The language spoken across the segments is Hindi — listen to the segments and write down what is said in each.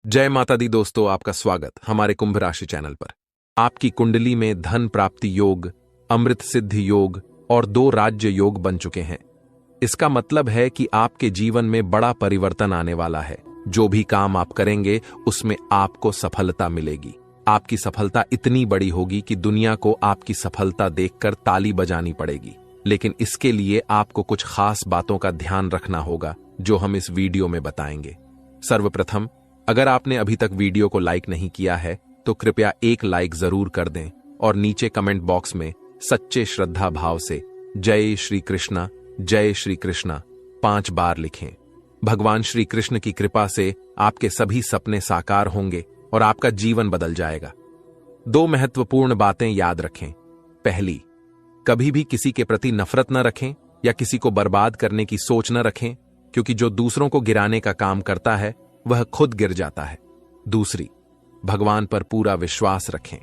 जय माता दी दोस्तों, आपका स्वागत हमारे कुंभ राशि चैनल पर। आपकी कुंडली में धन प्राप्ति योग, अमृत सिद्धि योग और 2 राज्य योग बन चुके हैं। इसका मतलब है कि आपके जीवन में बड़ा परिवर्तन आने वाला है। जो भी काम आप करेंगे उसमें आपको सफलता मिलेगी। आपकी सफलता इतनी बड़ी होगी कि दुनिया को आपकी सफलता देखकर ताली बजानी पड़ेगी। लेकिन इसके लिए आपको कुछ खास बातों का ध्यान रखना होगा जो हम इस वीडियो में बताएंगे। सर्वप्रथम, अगर आपने अभी तक वीडियो को लाइक नहीं किया है तो कृपया एक लाइक जरूर कर दें और नीचे कमेंट बॉक्स में सच्चे श्रद्धा भाव से जय श्री कृष्णा 5 बार लिखें। भगवान श्री कृष्ण की कृपा से आपके सभी सपने साकार होंगे और आपका जीवन बदल जाएगा। 2 महत्वपूर्ण बातें याद रखें। पहली, कभी भी किसी के प्रति नफरत न रखें या किसी को बर्बाद करने की सोच न रखें, क्योंकि जो दूसरों को गिराने का काम करता है वह खुद गिर जाता है। दूसरी, भगवान पर पूरा विश्वास रखें।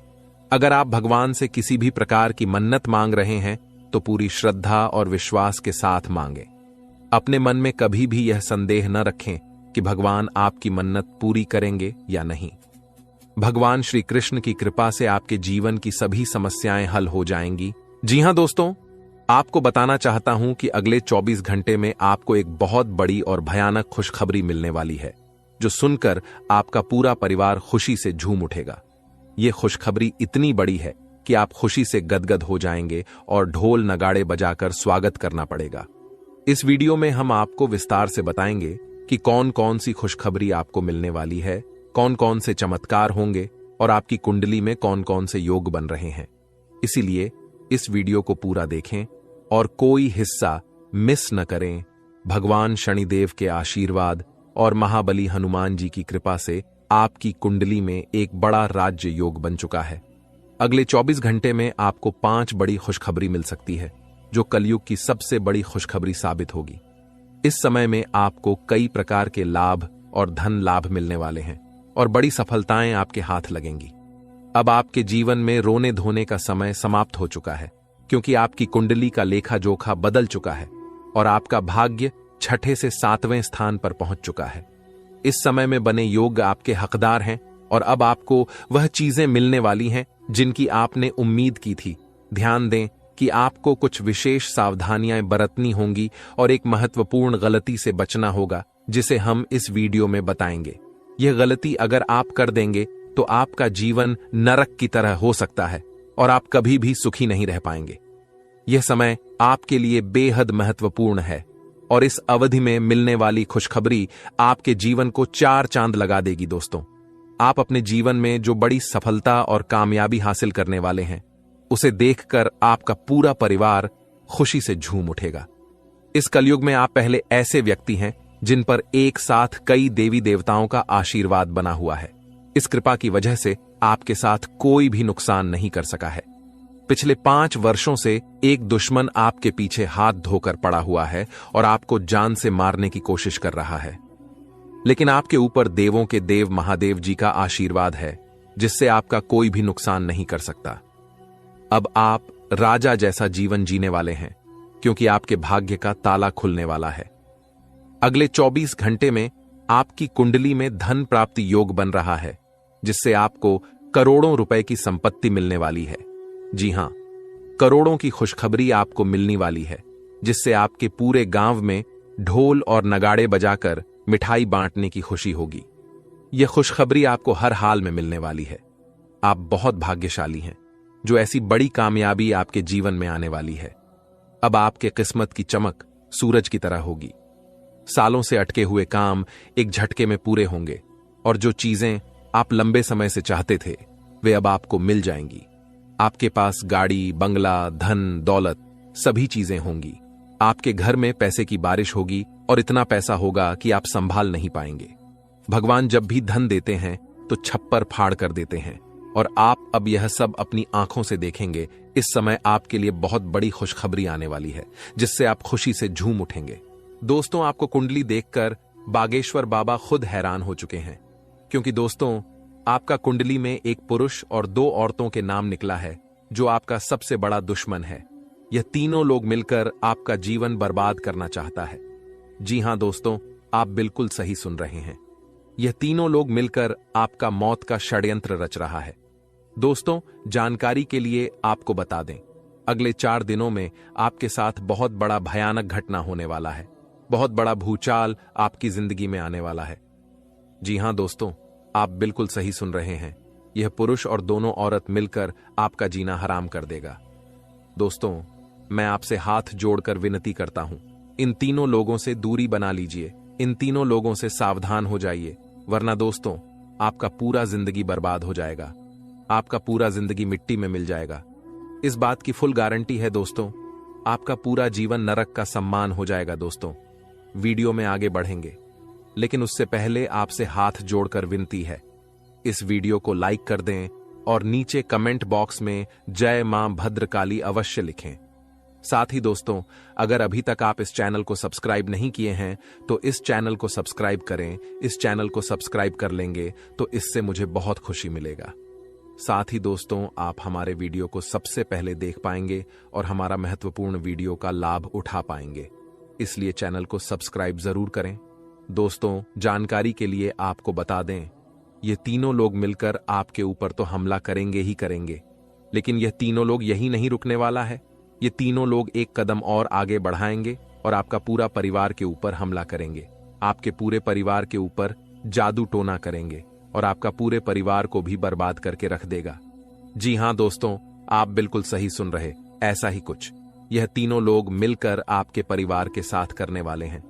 अगर आप भगवान से किसी भी प्रकार की मन्नत मांग रहे हैं तो पूरी श्रद्धा और विश्वास के साथ मांगें। अपने मन में कभी भी यह संदेह न रखें कि भगवान आपकी मन्नत पूरी करेंगे या नहीं। भगवान श्री कृष्ण की कृपा से आपके जीवन की सभी समस्याएं हल हो जाएंगी। जी हां दोस्तों, आपको बताना चाहता हूं कि अगले 24 घंटे में आपको एक बहुत बड़ी और भयानक खुशखबरी मिलने वाली है, जो सुनकर आपका पूरा परिवार खुशी से झूम उठेगा। यह खुशखबरी इतनी बड़ी है कि आप खुशी से गदगद हो जाएंगे और ढोल नगाड़े बजाकर स्वागत करना पड़ेगा। इस वीडियो में हम आपको विस्तार से बताएंगे कि कौन कौन सी खुशखबरी आपको मिलने वाली है, कौन कौन से चमत्कार होंगे और आपकी कुंडली में कौन कौन से योग बन रहे हैं। इसीलिए इस वीडियो को पूरा देखें और कोई हिस्सा मिस न करें। भगवान शनिदेव के आशीर्वाद और महाबली हनुमान जी की कृपा से आपकी कुंडली में एक बड़ा राज्य योग बन चुका है। अगले 24 घंटे में आपको 5 बड़ी खुशखबरी मिल सकती है, जो कलयुग की सबसे बड़ी खुशखबरी साबित होगी। इस समय में आपको कई प्रकार के लाभ और धन लाभ मिलने वाले हैं और बड़ी सफलताएं आपके हाथ लगेंगी। अब आपके जीवन में रोने धोने का समय समाप्त हो चुका है, क्योंकि आपकी कुंडली का लेखा जोखा बदल चुका है और आपका भाग्य 6ठे से 7वें स्थान पर पहुंच चुका है। इस समय में बने योग आपके हकदार हैं और अब आपको वह चीजें मिलने वाली हैं जिनकी आपने उम्मीद की थी। ध्यान दें कि आपको कुछ विशेष सावधानियां बरतनी होंगी और एक महत्वपूर्ण गलती से बचना होगा, जिसे हम इस वीडियो में बताएंगे। यह गलती अगर आप कर देंगे तो आपका जीवन नरक की तरह हो सकता है और आप कभी भी सुखी नहीं रह पाएंगे। यह समय आपके लिए बेहद महत्वपूर्ण है और इस अवधि में मिलने वाली खुशखबरी आपके जीवन को 4 चांद लगा देगी। दोस्तों, आप अपने जीवन में जो बड़ी सफलता और कामयाबी हासिल करने वाले हैं, उसे देखकर आपका पूरा परिवार खुशी से झूम उठेगा। इस कलयुग में आप पहले ऐसे व्यक्ति हैं जिन पर एक साथ कई देवी देवताओं का आशीर्वाद बना हुआ है। इस कृपा की वजह से आपके साथ कोई भी नुकसान नहीं कर सका है। पिछले 5 वर्षों से एक दुश्मन आपके पीछे हाथ धोकर पड़ा हुआ है और आपको जान से मारने की कोशिश कर रहा है, लेकिन आपके ऊपर देवों के देव महादेव जी का आशीर्वाद है, जिससे आपका कोई भी नुकसान नहीं कर सकता। अब आप राजा जैसा जीवन जीने वाले हैं, क्योंकि आपके भाग्य का ताला खुलने वाला है। अगले 24 घंटे में आपकी कुंडली में धन प्राप्ति योग बन रहा है, जिससे आपको करोड़ों रुपए की संपत्ति मिलने वाली है। जी हां, करोड़ों की खुशखबरी आपको मिलने वाली है, जिससे आपके पूरे गांव में ढोल और नगाड़े बजाकर मिठाई बांटने की खुशी होगी। यह खुशखबरी आपको हर हाल में मिलने वाली है। आप बहुत भाग्यशाली हैं, जो ऐसी बड़ी कामयाबी आपके जीवन में आने वाली है। अब आपके किस्मत की चमक सूरज की तरह होगी। सालों से अटके हुए काम एक झटके में पूरे होंगे और जो चीजें आप लंबे समय से चाहते थे, वे अब आपको मिल जाएंगी। आपके पास गाड़ी, बंगला, धन, दौलत सभी चीजें होंगी। आपके घर में पैसे की बारिश होगी और इतना पैसा होगा कि आप संभाल नहीं पाएंगे। भगवान जब भी धन देते हैं तो छप्पर फाड़ कर देते हैं और आप अब यह सब अपनी आंखों से देखेंगे। इस समय आपके लिए बहुत बड़ी खुशखबरी आने वाली है, जिससे आप खुशी से झूम उठेंगे। दोस्तों, आपको कुंडली देखकर बागेश्वर बाबा खुद हैरान हो चुके हैं, क्योंकि दोस्तों, आपका कुंडली में एक पुरुष और 2 औरतों के नाम निकला है, जो आपका सबसे बड़ा दुश्मन है। यह तीनों लोग मिलकर आपका जीवन बर्बाद करना चाहता है। जी हां दोस्तों, आप बिल्कुल सही सुन रहे हैं। यह तीनों लोग मिलकर आपका मौत का षड्यंत्र रच रहा है। दोस्तों, जानकारी के लिए आपको बता दें, अगले 4 दिनों में आपके साथ बहुत बड़ा भयानक घटना होने वाला है। बहुत बड़ा भूचाल आपकी जिंदगी में आने वाला है। जी हां दोस्तों, आप बिल्कुल सही सुन रहे हैं। यह पुरुष और दोनों औरत मिलकर आपका जीना हराम कर देगा। दोस्तों, मैं आपसे हाथ जोड़कर विनती करता हूं, इन तीनों लोगों से दूरी बना लीजिए। इन तीनों लोगों से सावधान हो जाइए, वरना दोस्तों आपका पूरा जिंदगी बर्बाद हो जाएगा। आपका पूरा जिंदगी मिट्टी में मिल जाएगा। इस बात की फुल गारंटी है दोस्तों। आपका पूरा जीवन नरक का सम्मान हो जाएगा। दोस्तों, वीडियो में आगे बढ़ेंगे, लेकिन उससे पहले आपसे हाथ जोड़कर विनती है, इस वीडियो को लाइक कर दें और नीचे कमेंट बॉक्स में जय मां भद्रकाली अवश्य लिखें। साथ ही दोस्तों, अगर अभी तक आप इस चैनल को सब्सक्राइब नहीं किए हैं तो इस चैनल को सब्सक्राइब करें। इस चैनल को सब्सक्राइब कर लेंगे तो इससे मुझे बहुत खुशी मिलेगा। साथ ही दोस्तों, आप हमारे वीडियो को सबसे पहले देख पाएंगे और हमारा महत्वपूर्ण वीडियो का लाभ उठा पाएंगे, इसलिए चैनल को सब्सक्राइब जरूर करें। दोस्तों, जानकारी के लिए आपको बता दें, ये तीनों लोग मिलकर आपके ऊपर तो हमला करेंगे ही करेंगे, लेकिन यह तीनों लोग यही नहीं रुकने वाला है। ये तीनों लोग एक कदम और आगे बढ़ाएंगे और आपका पूरा परिवार के ऊपर हमला करेंगे। आपके पूरे परिवार के ऊपर जादू टोना करेंगे और आपका पूरे परिवार को भी बर्बाद करके रख देगा। जी हां दोस्तों, आप बिल्कुल सही सुन रहे, ऐसा ही कुछ यह तीनों लोग मिलकर आपके परिवार के साथ करने वाले हैं।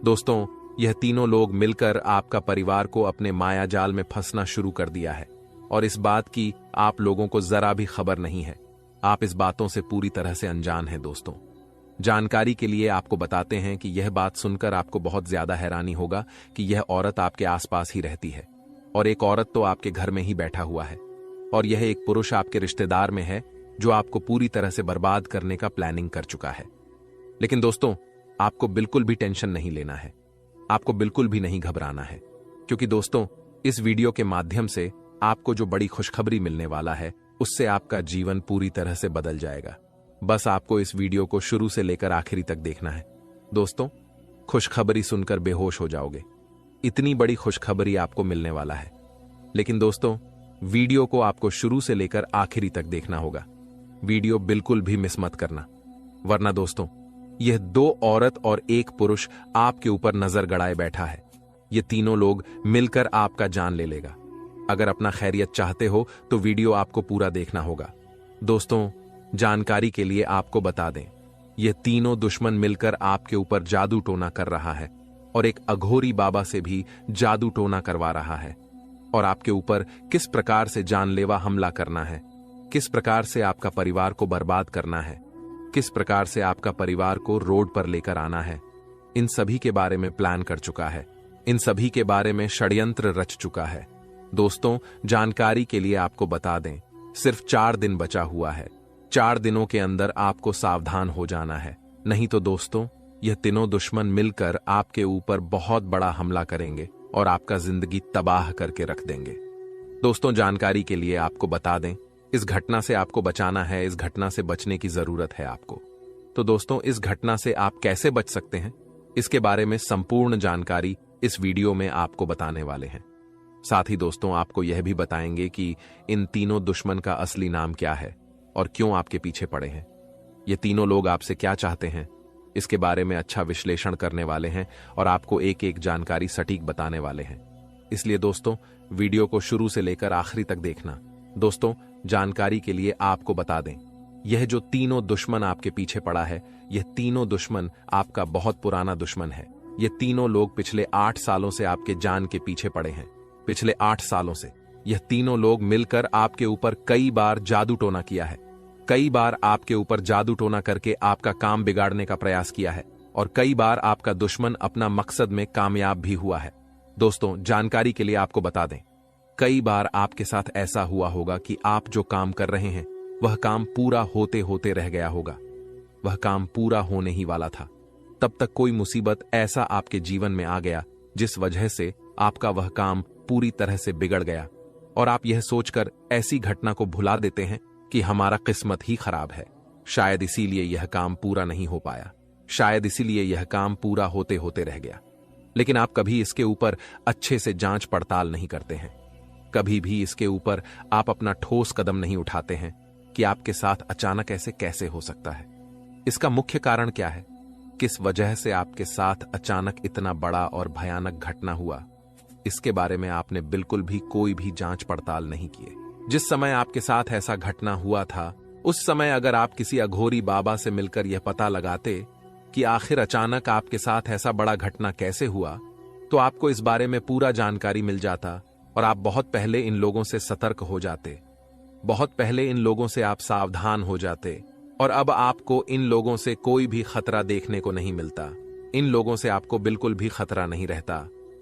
दोस्तों, यह तीनों लोग मिलकर आपका परिवार को अपने माया जाल में फंसना शुरू कर दिया है और इस बात की आप लोगों को जरा भी खबर नहीं है। आप इस बातों से पूरी तरह से अनजान हैं। दोस्तों, जानकारी के लिए आपको बताते हैं कि यह बात सुनकर आपको बहुत ज्यादा हैरानी होगा कि यह औरत आपके आसपास ही रहती है और एक औरत तो आपके घर में ही बैठा हुआ है और यह एक पुरुष आपके रिश्तेदार में है जो आपको पूरी तरह से बर्बाद करने का प्लानिंग कर चुका है। लेकिन दोस्तों, आपको बिल्कुल भी टेंशन नहीं लेना है, आपको बिल्कुल भी नहीं घबराना है, क्योंकि दोस्तों इस वीडियो के माध्यम से आपको जो बड़ी खुशखबरी मिलने वाला है उससे आपका जीवन पूरी तरह से बदल जाएगा। बस आपको इस वीडियो को शुरू से लेकर आखिरी तक देखना है। दोस्तों, खुशखबरी सुनकर बेहोश हो जाओगे, इतनी बड़ी खुशखबरी आपको मिलने वाला है। लेकिन दोस्तों, वीडियो को आपको शुरू से लेकर आखिरी तक देखना होगा। वीडियो बिल्कुल भी मिस मत करना, वरना दोस्तों यह 2 औरत और 1 पुरुष आपके ऊपर नजर गड़ाए बैठा है। ये तीनों लोग मिलकर आपका जान ले लेगा। अगर अपना खैरियत चाहते हो तो वीडियो आपको पूरा देखना होगा। दोस्तों, जानकारी के लिए आपको बता दें, ये तीनों दुश्मन मिलकर आपके ऊपर जादू टोना कर रहा है और एक अघोरी बाबा से भी जादू टोना करवा रहा है और आपके ऊपर किस प्रकार से जानलेवा हमला करना है, किस प्रकार से आपका परिवार को बर्बाद करना है, किस प्रकार से आपका परिवार को रोड पर लेकर आना है, इन सभी के बारे में प्लान कर चुका है। इन सभी के बारे में षड्यंत्र रच चुका है। दोस्तों, जानकारी के लिए आपको बता दें, सिर्फ 4 दिन बचा हुआ है। 4 दिनों के अंदर आपको सावधान हो जाना है, नहीं तो दोस्तों यह तीनों दुश्मन मिलकर आपके ऊपर बहुत बड़ा हमला करेंगे और आपका जिंदगी तबाह करके रख देंगे। दोस्तों, जानकारी के लिए आपको बता दें, इस घटना से आपको बचाना है, इस घटना से बचने की जरूरत है आपको। तो दोस्तों, इस घटना से आप कैसे बच सकते हैं, इसके बारे में संपूर्ण जानकारी इस वीडियो में आपको बताने वाले हैं। साथ ही दोस्तों, आपको यह भी बताएंगे कि इन तीनों दुश्मन का असली नाम क्या है और क्यों आपके पीछे पड़े हैं। ये तीनों लोग आपसे क्या चाहते हैं, इसके बारे में अच्छा विश्लेषण करने वाले हैं और आपको एक एक जानकारी सटीक बताने वाले हैं। इसलिए दोस्तों, वीडियो को शुरू से लेकर आखिरी तक देखना। दोस्तों, जानकारी के लिए आपको बता दें, यह जो तीनों दुश्मन आपके पीछे पड़ा है, यह तीनों दुश्मन आपका बहुत पुराना दुश्मन है। ये तीनों लोग पिछले 8 सालों से आपके जान के पीछे पड़े हैं। पिछले 8 सालों से यह तीनों लोग मिलकर आपके ऊपर कई बार जादू टोना किया है। कई बार आपके ऊपर जादू टोना करके आपका काम बिगाड़ने का प्रयास किया है और कई बार आपका दुश्मन अपना मकसद में कामयाब भी हुआ है। दोस्तों, जानकारी के लिए आपको बता दें, कई बार आपके साथ ऐसा हुआ होगा कि आप जो काम कर रहे हैं वह काम पूरा होते होते रह गया होगा। वह काम पूरा होने ही वाला था, तब तक कोई मुसीबत ऐसा आपके जीवन में आ गया जिस वजह से आपका वह काम पूरी तरह से बिगड़ गया और आप यह सोचकर ऐसी घटना को भुला देते हैं कि हमारा किस्मत ही खराब है, शायद इसीलिए यह काम पूरा नहीं हो पाया, शायद इसीलिए यह काम पूरा होते होते रह गया। लेकिन आप कभी इसके ऊपर अच्छे से जांच पड़ताल नहीं करते हैं। कभी भी इसके ऊपर आप अपना ठोस कदम नहीं उठाते हैं कि आपके साथ अचानक ऐसे कैसे हो सकता है। इसका मुख्य कारण क्या है? किस वजह से आपके साथ अचानक इतना बड़ा और भयानक घटना हुआ? इसके बारे में आपने बिल्कुल भी कोई भी जांच पड़ताल नहीं किए। जिस समय आपके साथ ऐसा घटना हुआ था, उस समय अगर आप किसी अघोरी बाबा से मिलकर यह पता लगाते कि आखिर अचानक आपके साथ ऐसा बड़ा घटना कैसे हुआ, तो आपको इस बारे में पूरा जानकारी मिल जाता और आप बहुत पहले इन लोगों से सतर्क हो जाते, बहुत पहले इन लोगों से आप सावधान हो जाते। और अब आपको इन लोगों से कोई भी खतरा देखने को नहीं मिलता। इन लोगों से आपको बिल्कुल भी खतरा नहीं रहता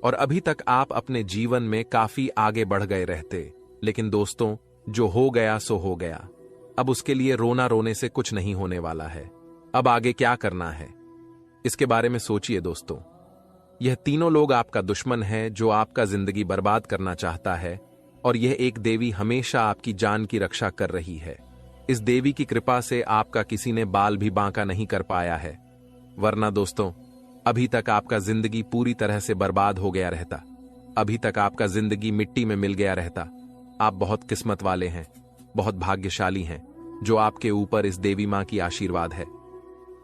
और अभी तक आप अपने जीवन में काफी आगे बढ़ गए रहते। लेकिन दोस्तों, जो हो गया सो हो गया। अब उसके लिए रोना रोने से कुछ नहीं होने वाला है। अब आगे क्या करना है, इसके बारे में सोचिए दोस्तों। यह तीनों लोग आपका दुश्मन है जो आपका जिंदगी बर्बाद करना चाहता है, और यह एक देवी हमेशा आपकी जान की रक्षा कर रही है। इस देवी की कृपा से आपका किसी ने बाल भी बांका नहीं कर पाया है, वरना दोस्तों अभी तक आपका जिंदगी पूरी तरह से बर्बाद हो गया रहता। अभी तक आपका जिंदगी मिट्टी में मिल गया रहता। आप बहुत किस्मत वाले हैं, बहुत भाग्यशाली हैं जो आपके ऊपर इस देवी मां की आशीर्वाद है।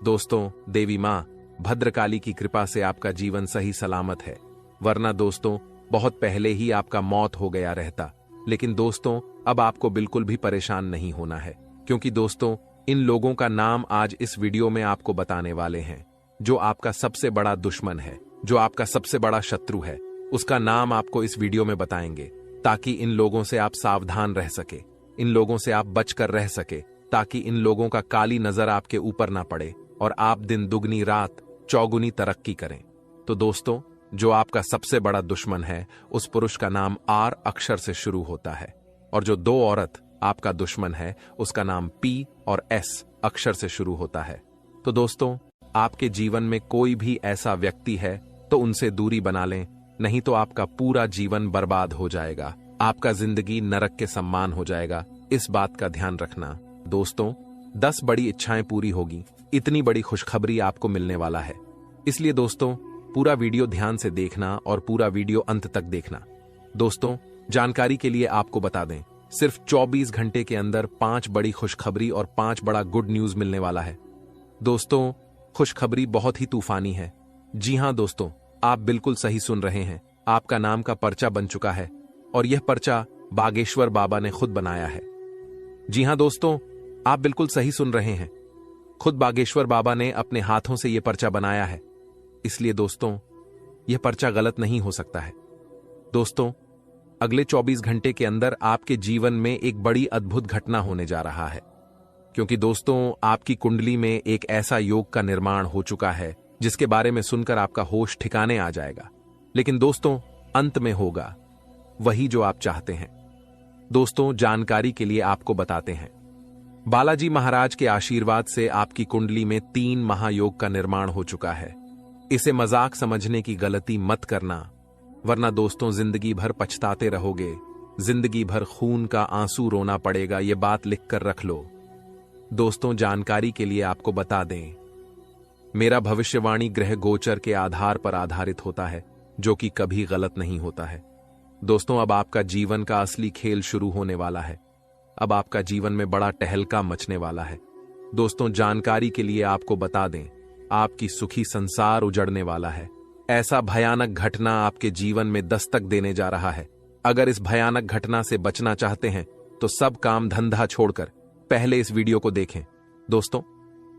दोस्तों, देवी मां भद्रकाली की कृपा से आपका जीवन सही सलामत है, वरना दोस्तों बहुत पहले ही आपका मौत हो गया रहता। लेकिन दोस्तों, अब आपको बिल्कुल भी परेशान नहीं होना है, क्योंकि दोस्तों इन लोगों का नाम आज इस वीडियो में आपको बताने वाले हैं। जो आपका सबसे बड़ा दुश्मन है, जो आपका सबसे बड़ा शत्रु है, उसका नाम आपको इस वीडियो में बताएंगे, ताकि इन लोगों से आप सावधान रह सके, इन लोगों से आप बचकर रह सके, ताकि इन लोगों का काली नजर आपके ऊपर ना पड़े और आप दिन दुगनी रात चौगुनी तरक्की करें। तो दोस्तों, जो आपका सबसे बड़ा दुश्मन है, उस पुरुष का नाम आर अक्षर से शुरू होता है, और जो दो औरत आपका दुश्मन है, उसका नाम पी और एस अक्षर से शुरू होता है। तो दोस्तों, आपके जीवन में कोई भी ऐसा व्यक्ति है तो उनसे दूरी बना लें, नहीं तो आपका पूरा जीवन बर्बाद हो जाएगा, आपका जिंदगी नरक के सम्मान हो जाएगा। इस बात का ध्यान रखना। दोस्तों, 10 बड़ी इच्छाएं पूरी होगी, इतनी बड़ी खुशखबरी आपको मिलने वाला है। इसलिए दोस्तों, पूरा वीडियो ध्यान से देखना और पूरा वीडियो अंत तक देखना। दोस्तों, जानकारी के लिए आपको बता दें, सिर्फ 24 घंटे के अंदर 5 बड़ी खुशखबरी और 5 बड़ा गुड न्यूज मिलने वाला है। दोस्तों, खुशखबरी बहुत ही तूफानी है। जी हां दोस्तों, आप बिल्कुल सही सुन रहे हैं। आपका नाम का पर्चा बन चुका है, और यह पर्चा बागेश्वर बाबा ने खुद बनाया है। जी हां दोस्तों, आप बिल्कुल सही सुन रहे हैं। खुद बागेश्वर बाबा ने अपने हाथों से यह पर्चा बनाया है। इसलिए दोस्तों, यह पर्चा गलत नहीं हो सकता है। दोस्तों, अगले 24 घंटे के अंदर आपके जीवन में एक बड़ी अद्भुत घटना होने जा रहा है, क्योंकि दोस्तों आपकी कुंडली में एक ऐसा योग का निर्माण हो चुका है जिसके बारे में सुनकर आपका होश ठिकाने आ जाएगा। लेकिन दोस्तों, अंत में होगा वही जो आप चाहते हैं। दोस्तों, जानकारी के लिए आपको बताते हैं, बालाजी महाराज के आशीर्वाद से आपकी कुंडली में 3 महायोग का निर्माण हो चुका है। इसे मजाक समझने की गलती मत करना, वरना दोस्तों जिंदगी भर पछताते रहोगे, जिंदगी भर खून का आंसू रोना पड़ेगा। ये बात लिखकर रख लो। दोस्तों, जानकारी के लिए आपको बता दें, मेरा भविष्यवाणी ग्रह गोचर के आधार पर आधारित होता है, जो कि कभी गलत नहीं होता है। दोस्तों, अब आपका जीवन का असली खेल शुरू होने वाला है। अब आपका जीवन में बड़ा टहलका मचने वाला है। दोस्तों, जानकारी के लिए आपको बता दें, आपकी सुखी संसार उजड़ने वाला है। ऐसा भयानक घटना आपके जीवन में दस्तक देने जा रहा है। अगर इस भयानक घटना से बचना चाहते हैं तो सब काम धंधा छोड़कर पहले इस वीडियो को देखें। दोस्तों,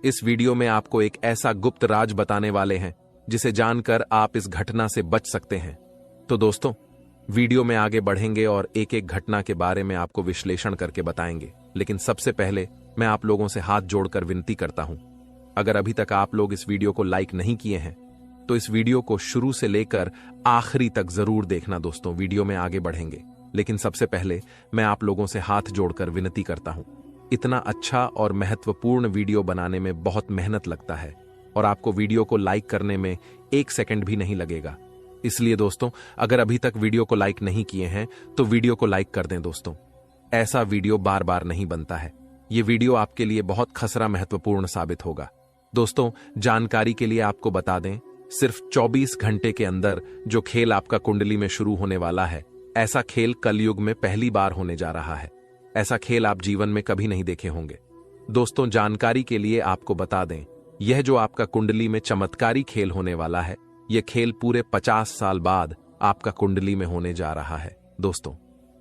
इस वीडियो में आपको एक ऐसा गुप्त राज बताने वाले हैं जिसे जानकर आप इस घटना से बच सकते हैं। तो दोस्तों, वीडियो में आगे बढ़ेंगे और एक एक घटना के बारे में आपको विश्लेषण करके बताएंगे। लेकिन सबसे पहले मैं आप लोगों से हाथ जोड़कर विनती करता हूं, अगर अभी तक आप लोग इस वीडियो को लाइक नहीं किए हैं तो इस वीडियो को शुरू से लेकर आखिरी तक जरूर देखना। दोस्तों, वीडियो में आगे बढ़ेंगे, लेकिन सबसे पहले मैं आप लोगों से हाथ जोड़कर विनती करता हूं। इतना अच्छा और महत्वपूर्ण वीडियो बनाने में बहुत मेहनत लगता है, और आपको वीडियो को लाइक करने में 1 सेकंड भी नहीं लगेगा। इसलिए दोस्तों, अगर अभी तक वीडियो को लाइक नहीं किए हैं तो वीडियो को लाइक कर दें। दोस्तों, ऐसा वीडियो बार बार नहीं बनता है। ये वीडियो आपके लिए बहुत खसरा महत्वपूर्ण साबित होगा। दोस्तों, जानकारी के लिए आपको बता दें, सिर्फ 24 घंटे के अंदर जो खेल आपका कुंडली में शुरू होने वाला है, ऐसा खेल कलयुग में पहली बार होने जा रहा है। ऐसा खेल आप जीवन में कभी नहीं देखे होंगे। दोस्तों, जानकारी के लिए आपको बता दें, यह जो आपका कुंडली में चमत्कारी खेल होने वाला है, यह खेल पूरे 50 साल बाद आपका कुंडली में होने जा रहा है। दोस्तों,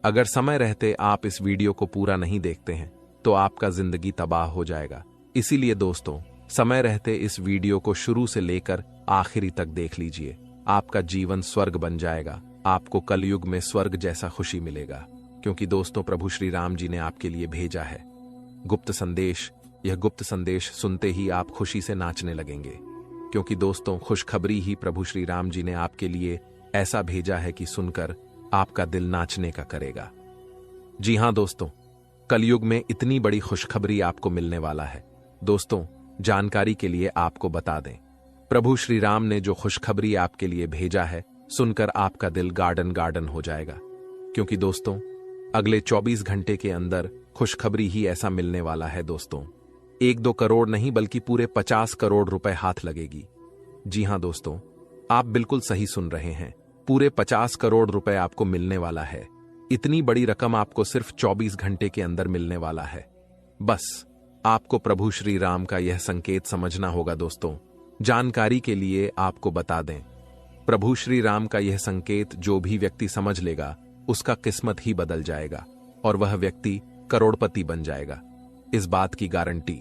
अगर समय रहते आप इस वीडियो को पूरा नहीं देखते हैं तो आपका जिंदगी तबाह हो जाएगा। इसीलिए दोस्तों, समय रहते इस वीडियो को शुरू से लेकर आखिरी तक देख लीजिए। आपका जीवन स्वर्ग बन जाएगा। आपको कलयुग में स्वर्ग जैसा खुशी मिलेगा, क्योंकि दोस्तों प्रभु श्री राम जी ने आपके लिए भेजा है गुप्त संदेश। यह गुप्त संदेश सुनते ही आप खुशी से नाचने लगेंगे, क्योंकि दोस्तों खुशखबरी ही प्रभु श्री राम जी ने आपके लिए ऐसा भेजा है कि सुनकर आपका दिल नाचने का करेगा। जी हां दोस्तों, कलयुग में इतनी बड़ी खुशखबरी आपको मिलने वाला है। दोस्तों, जानकारी के लिए आपको बता दें, प्रभु श्री राम ने जो खुशखबरी आपके लिए भेजा है, सुनकर आपका दिल गार्डन गार्डन हो जाएगा, क्योंकि दोस्तों अगले 24 घंटे के अंदर खुशखबरी ही ऐसा मिलने वाला है। दोस्तों, 1-2 करोड़ नहीं बल्कि पूरे 50 करोड़ रुपए हाथ लगेगी। जी हां दोस्तों, आप बिल्कुल सही सुन रहे हैं, पूरे 50 करोड़ रुपए आपको मिलने वाला है। इतनी बड़ी रकम आपको सिर्फ 24 घंटे के अंदर मिलने वाला है। बस आपको प्रभु श्री राम का यह संकेत समझना होगा। दोस्तों, जानकारी के लिए आपको बता दें, प्रभु श्री राम का यह संकेत जो भी व्यक्ति समझ लेगा, उसका किस्मत ही बदल जाएगा और वह व्यक्ति करोड़पति बन जाएगा, इस बात की गारंटी।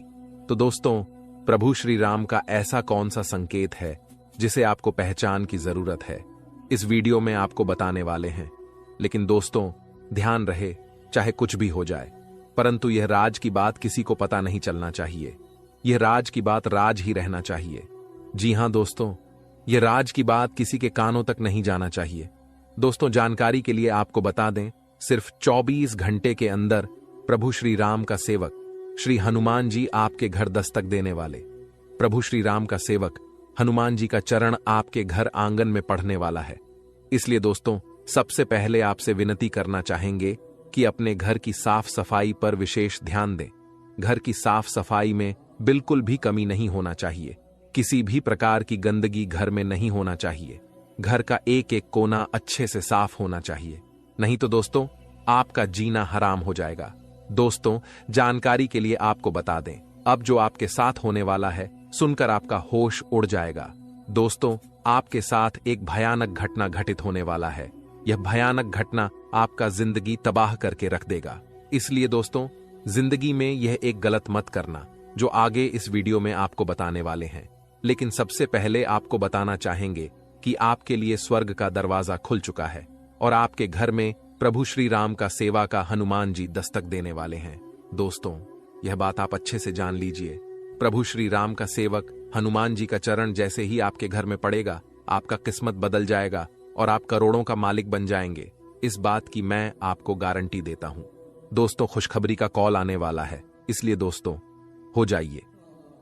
तो दोस्तों, प्रभु श्री राम का ऐसा कौन सा संकेत है जिसे आपको पहचान की जरूरत है, इस वीडियो में आपको बताने वाले हैं। लेकिन दोस्तों, ध्यान रहे, चाहे कुछ भी हो जाए, परंतु यह राज की बात किसी को पता नहीं चलना चाहिए। यह राज की बात राज ही रहना चाहिए। जी हां दोस्तों, यह राज की बात किसी के कानों तक नहीं जाना चाहिए। दोस्तों, जानकारी के लिए आपको बता दें, सिर्फ 24 घंटे के अंदर प्रभु श्री राम का सेवक श्री हनुमान जी आपके घर दस्तक देने वाले। प्रभु श्री राम का सेवक हनुमान जी का चरण आपके घर आंगन में पढ़ने वाला है। इसलिए दोस्तों, सबसे पहले आपसे विनती करना चाहेंगे कि अपने घर की साफ सफाई पर विशेष ध्यान दें। घर की साफ सफाई में बिल्कुल भी कमी नहीं होना चाहिए। किसी भी प्रकार की गंदगी घर में नहीं होना चाहिए। घर का एक एक कोना अच्छे से साफ होना चाहिए, नहीं तो दोस्तों आपका जीना हराम हो जाएगा। दोस्तों, जानकारी के लिए आपको बता दें, अब जो आपके साथ होने वाला है, सुनकर आपका होश उड़ जाएगा। दोस्तों, आपके साथ एक भयानक घटना घटित होने वाला है। यह भयानक घटना आपका जिंदगी तबाह करके रख देगा। इसलिए दोस्तों, जिंदगी में यह एक गलत मत करना, जो आगे इस वीडियो में आपको बताने वाले हैं। लेकिन सबसे पहले आपको बताना चाहेंगे कि आपके लिए स्वर्ग का दरवाजा खुल चुका है और आपके घर में प्रभु श्री राम का सेवा का हनुमान जी दस्तक देने वाले हैं। दोस्तों, यह बात आप अच्छे से जान लीजिए, प्रभु श्री राम का सेवक हनुमान जी का चरण जैसे ही आपके घर में पड़ेगा, आपका किस्मत बदल जाएगा और आप करोड़ों का मालिक बन जाएंगे। इस बात की मैं आपको गारंटी देता हूं। दोस्तों, खुशखबरी का कॉल आने वाला है, इसलिए दोस्तों हो जाइए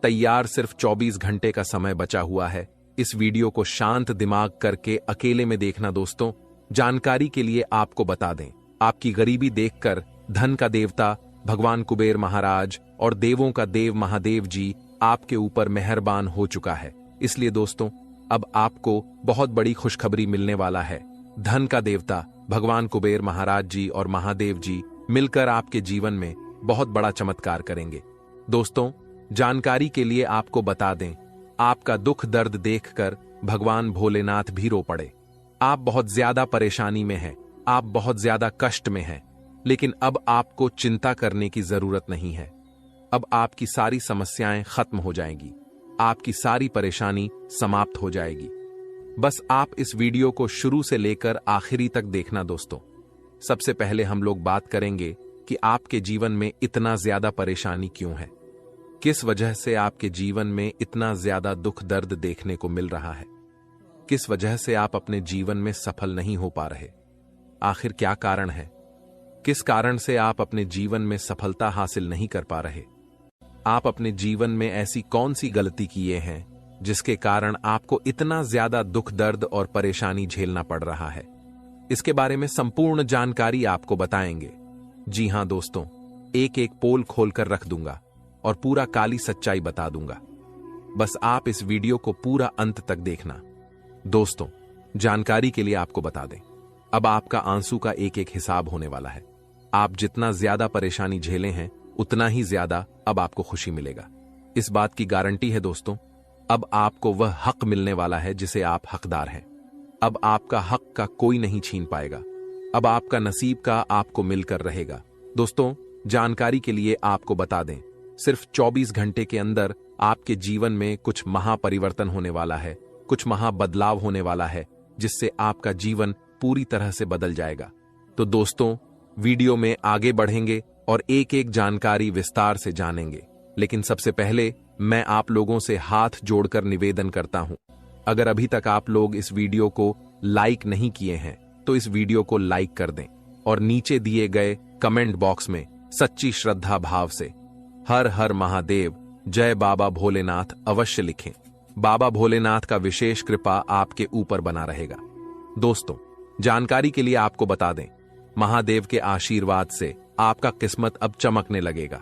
तैयार। सिर्फ 24 घंटे का समय बचा हुआ है। इस वीडियो को शांत दिमाग करके अकेले में देखना। दोस्तों, जानकारी के लिए आपको बता दें, आपकी गरीबी देखकर धन का देवता भगवान कुबेर महाराज और देवों का देव महादेव जी आपके ऊपर मेहरबान हो चुका है। इसलिए दोस्तों, अब आपको बहुत बड़ी खुशखबरी मिलने वाला है। धन का देवता भगवान कुबेर महाराज जी और महादेव जी मिलकर आपके जीवन में बहुत बड़ा चमत्कार करेंगे। दोस्तों, जानकारी के लिए आपको बता दें, आपका दुख दर्द देखकर भगवान भोलेनाथ भी रो पड़े। आप बहुत ज्यादा परेशानी में हैं, आप बहुत ज्यादा कष्ट में हैं, लेकिन अब आपको चिंता करने की जरूरत नहीं है। अब आपकी सारी समस्याएं खत्म हो जाएंगी, आपकी सारी परेशानी समाप्त हो जाएगी। बस आप इस वीडियो को शुरू से लेकर आखिरी तक देखना। दोस्तों, सबसे पहले हम लोग बात करेंगे कि आपके जीवन में इतना ज्यादा परेशानी क्यों है, किस वजह से आपके जीवन में इतना ज्यादा दुख दर्द देखने को मिल रहा है, किस वजह से आप अपने जीवन में सफल नहीं हो पा रहे, आखिर क्या कारण है, किस कारण से आप अपने जीवन में सफलता हासिल नहीं कर पा रहे, आप अपने जीवन में ऐसी कौन सी गलती किए हैं जिसके कारण आपको इतना ज्यादा दुख दर्द और परेशानी झेलना पड़ रहा है। इसके बारे में संपूर्ण जानकारी आपको बताएंगे। जी हां दोस्तों, एक एक पोल खोलकर रख दूंगा और पूरा काली सच्चाई बता दूंगा। बस आप इस वीडियो को पूरा अंत तक देखना। दोस्तों, जानकारी के लिए आपको बता दें, अब आपका आंसू का एक एक हिसाब होने वाला है। आप जितना ज्यादा परेशानी झेले हैं उतना ही ज्यादा अब आपको खुशी मिलेगा। इस बात की गारंटी है दोस्तों, अब आपको वह हक मिलने वाला है जिसे आप हकदार हैं। अब आपका हक का कोई नहीं छीन पाएगा। अब आपका नसीब का आपको मिलकर रहेगा। दोस्तों, जानकारी के लिए आपको बता दें, सिर्फ 24 घंटे के अंदर आपके जीवन में कुछ महापरिवर्तन होने वाला है, कुछ महाबदलाव होने वाला है, जिससे आपका जीवन पूरी तरह से बदल जाएगा। तो दोस्तों, वीडियो में आगे बढ़ेंगे और एक एक जानकारी विस्तार से जानेंगे। लेकिन सबसे पहले मैं आप लोगों से हाथ जोड़कर निवेदन करता हूं, अगर अभी तक आप लोग इस वीडियो को लाइक नहीं किए हैं तो इस वीडियो को लाइक कर दें और नीचे दिए गए कमेंट बॉक्स में सच्ची श्रद्धा भाव से हर हर महादेव, जय बाबा भोलेनाथ अवश्य लिखें। बाबा भोलेनाथ का विशेष कृपा आपके ऊपर बना रहेगा। दोस्तों, जानकारी के लिए आपको बता दें, महादेव के आशीर्वाद से आपका किस्मत अब चमकने लगेगा।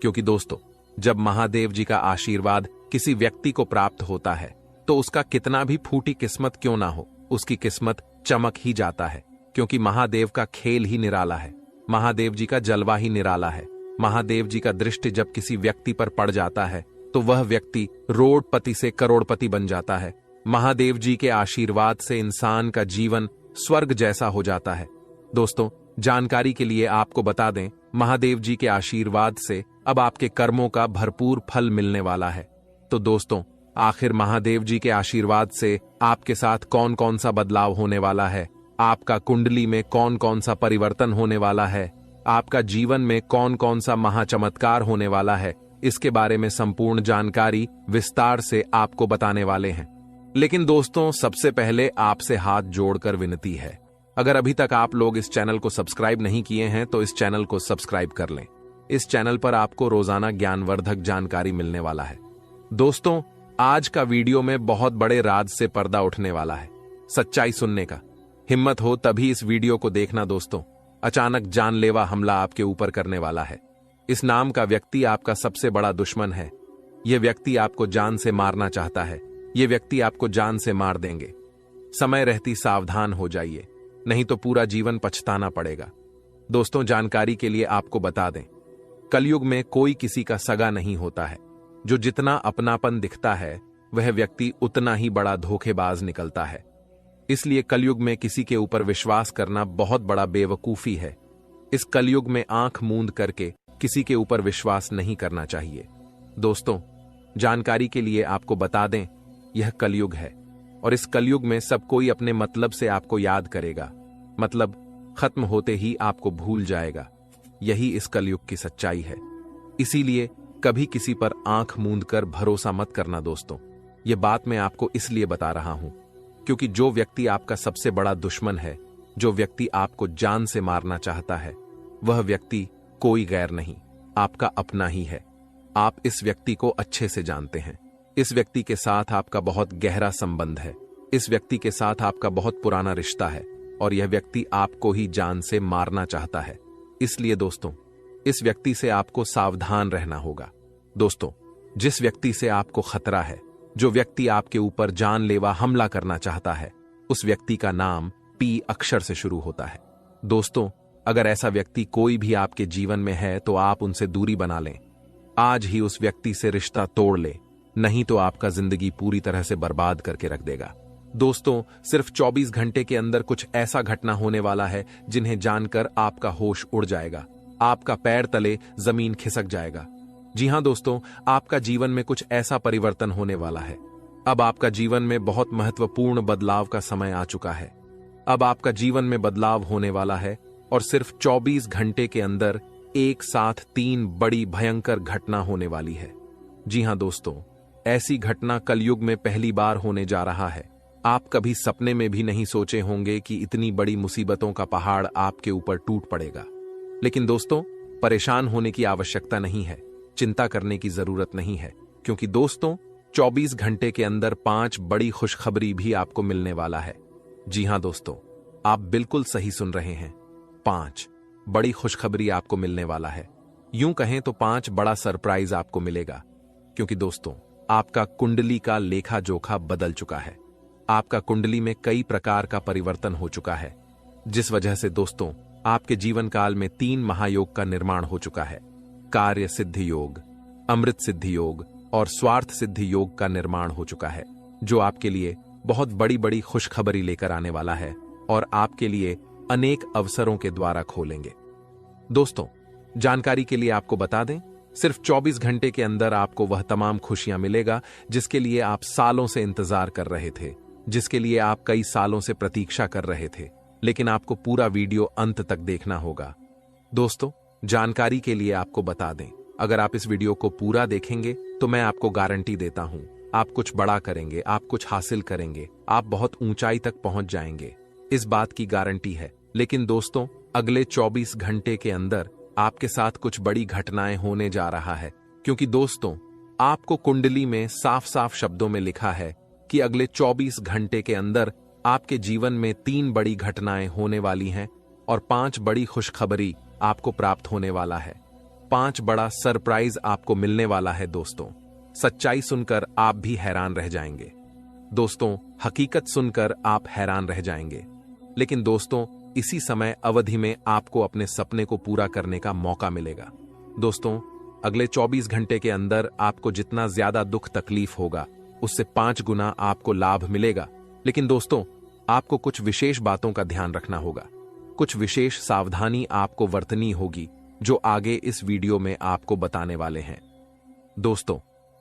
क्योंकि दोस्तों, जब महादेव जी का आशीर्वाद किसी व्यक्ति को प्राप्त होता है तो उसका कितना भी फूटी किस्मत क्यों ना हो, उसकी किस्मत चमक ही जाता है। क्योंकि महादेव का खेल ही निराला है, महादेव जी का जलवा ही निराला है। महादेव जी का दृष्टि जब किसी व्यक्ति पर पड़ जाता है तो वह व्यक्ति रोडपति से करोड़पति बन जाता है। महादेव जी के आशीर्वाद से इंसान का जीवन स्वर्ग जैसा हो जाता है। दोस्तों, जानकारी के लिए आपको बता दें, महादेव जी के आशीर्वाद से अब आपके कर्मों का भरपूर फल मिलने वाला है। तो दोस्तों, आखिर महादेव जी के आशीर्वाद से आपके साथ कौन कौन सा बदलाव होने वाला है, आपका कुंडली में कौन कौन सा परिवर्तन होने वाला है, आपका जीवन में कौन कौन सा महाचमत्कार होने वाला है, इसके बारे में संपूर्ण जानकारी विस्तार से आपको बताने वाले हैं। लेकिन दोस्तों, सबसे पहले आपसे हाथ जोड़कर विनती है, अगर अभी तक आप लोग इस चैनल को सब्सक्राइब नहीं किए हैं तो इस चैनल को सब्सक्राइब कर लें। इस चैनल पर आपको रोजाना ज्ञानवर्धक जानकारी मिलने वाला है। दोस्तों, आज का वीडियो में बहुत बड़े राज से पर्दा उठने वाला है, सच्चाई सुनने का। हिम्मत हो तभी इस वीडियो को देखना दोस्तों। अचानक जानलेवा हमला आपके ऊपर करने वाला है। इस नाम का व्यक्ति आपका सबसे बड़ा दुश्मन है। यह व्यक्ति आपको जान से मारना चाहता है। यह व्यक्ति आपको जान से मार देंगे। समय रहती सावधान हो जाइए, नहीं तो पूरा जीवन पछताना पड़ेगा। दोस्तों, जानकारी के लिए आपको बता दें, कलयुग में कोई किसी का सगा नहीं होता है। जो जितना अपनापन दिखता है वह व्यक्ति उतना ही बड़ा धोखेबाज निकलता है। इसलिए कलयुग में किसी के ऊपर विश्वास करना बहुत बड़ा बेवकूफी है। इस कलयुग में आंख मूंद करके किसी के ऊपर विश्वास नहीं करना चाहिए। दोस्तों, जानकारी के लिए आपको बता दें, यह कलयुग है और इस कलयुग में सब कोई अपने मतलब से आपको याद करेगा, मतलब खत्म होते ही आपको भूल जाएगा। यही इस कलयुग की सच्चाई है। इसीलिए कभी किसी पर आंख मूंद कर भरोसा मत करना दोस्तों। यह बात मैं आपको इसलिए बता रहा हूं क्योंकि जो व्यक्ति आपका सबसे बड़ा दुश्मन है, जो व्यक्ति आपको जान से मारना चाहता है, वह व्यक्ति कोई गैर नहीं, आपका अपना ही है। आप इस व्यक्ति को अच्छे से जानते हैं। इस व्यक्ति के साथ आपका बहुत गहरा संबंध है। इस व्यक्ति के साथ आपका बहुत पुराना रिश्ता है और यह व्यक्ति आपको ही जान से मारना चाहता है। इसलिए दोस्तों, इस व्यक्ति से आपको सावधान रहना होगा। दोस्तों, जिस व्यक्ति से आपको खतरा है, जो व्यक्ति आपके ऊपर जानलेवा हमला करना चाहता है, उस व्यक्ति का नाम पी अक्षर से शुरू होता है। दोस्तों, अगर ऐसा व्यक्ति कोई भी आपके जीवन में है तो आप उनसे दूरी बना लें। आज ही उस व्यक्ति से रिश्ता तोड़ ले, नहीं तो आपका जिंदगी पूरी तरह से बर्बाद करके रख देगा। दोस्तों, सिर्फ 24 घंटे के अंदर कुछ ऐसा घटना होने वाला है जिन्हें जानकर आपका होश उड़ जाएगा, आपका पैर तले जमीन खिसक जाएगा। जी हां दोस्तों, आपका जीवन में कुछ ऐसा परिवर्तन होने वाला है। अब आपका जीवन में बहुत महत्वपूर्ण बदलाव का समय आ चुका है। अब आपका जीवन में बदलाव होने वाला है और सिर्फ 24 घंटे के अंदर एक साथ 3 बड़ी भयंकर घटना होने वाली है। जी हां दोस्तों, ऐसी घटना कलयुग में पहली बार होने जा रहा है। आप कभी सपने में भी नहीं सोचे होंगे कि इतनी बड़ी मुसीबतों का पहाड़ आपके ऊपर टूट पड़ेगा। लेकिन दोस्तों, परेशान होने की आवश्यकता नहीं है, चिंता करने की जरूरत नहीं है, क्योंकि दोस्तों 24 घंटे के अंदर 5 बड़ी खुशखबरी भी आपको मिलने वाला है। जी हां दोस्तों, आप बिल्कुल सही सुन रहे हैं, 5 बड़ी खुशखबरी आपको मिलने वाला है। यूं कहें तो 5 बड़ा सरप्राइज आपको मिलेगा, क्योंकि दोस्तों आपका कुंडली का लेखा जोखा बदल चुका है। आपका कुंडली में कई प्रकार का परिवर्तन हो चुका है, जिस वजह से दोस्तों आपके जीवन काल में 3 महायोग का निर्माण हो चुका है। कार्य सिद्धि योग, अमृत सिद्धि योग और स्वार्थ सिद्धि योग का निर्माण हो चुका है, जो आपके लिए बहुत बड़ी बड़ी खुशखबरी लेकर आने वाला है और आपके लिए अनेक अवसरों के द्वारा खोलेंगे। दोस्तों, जानकारी के लिए आपको बता दें, सिर्फ 24 घंटे के अंदर आपको वह तमाम खुशियां मिलेगा जिसके लिए आप सालों से इंतजार कर रहे थे, जिसके लिए आप कई सालों से प्रतीक्षा कर रहे थे, लेकिन आपको पूरा वीडियो अंत तक देखना होगा। दोस्तों, जानकारी के लिए आपको बता दें, अगर आप इस वीडियो को पूरा देखेंगे तो मैं आपको गारंटी देता हूं, आप कुछ बड़ा करेंगे, आप कुछ हासिल करेंगे, आप बहुत ऊंचाई तक पहुंच जाएंगे, इस बात की गारंटी है। लेकिन दोस्तों, अगले 24 घंटे के अंदर आपके साथ कुछ बड़ी घटनाएं होने जा रहा है, क्योंकि दोस्तों आपको कुंडली में साफ साफ शब्दों में लिखा है कि अगले 24 घंटे के अंदर आपके जीवन में 3 बड़ी घटनाएं होने वाली हैं और 5 बड़ी खुशखबरी आपको प्राप्त होने वाला है। 5 बड़ा सरप्राइज आपको मिलने वाला है। दोस्तों, सच्चाई सुनकर आप भी हैरान रह जाएंगे। दोस्तों, हकीकत सुनकर आप हैरान रह जाएंगे। लेकिन दोस्तों, इसी समय अवधि में आपको अपने सपने को पूरा करने का मौका मिलेगा। दोस्तों, अगले 24 घंटे के अंदर आपको जितना ज्यादा दुख तकलीफ होगा, उससे 5 गुना आपको लाभ मिलेगा। लेकिन दोस्तों, आपको कुछ विशेष बातों का ध्यान रखना होगा, कुछ विशेष सावधानी आपको बरतनी होगी, जो आगे इस वीडियो में आपको बताने वाले हैं। दोस्तों,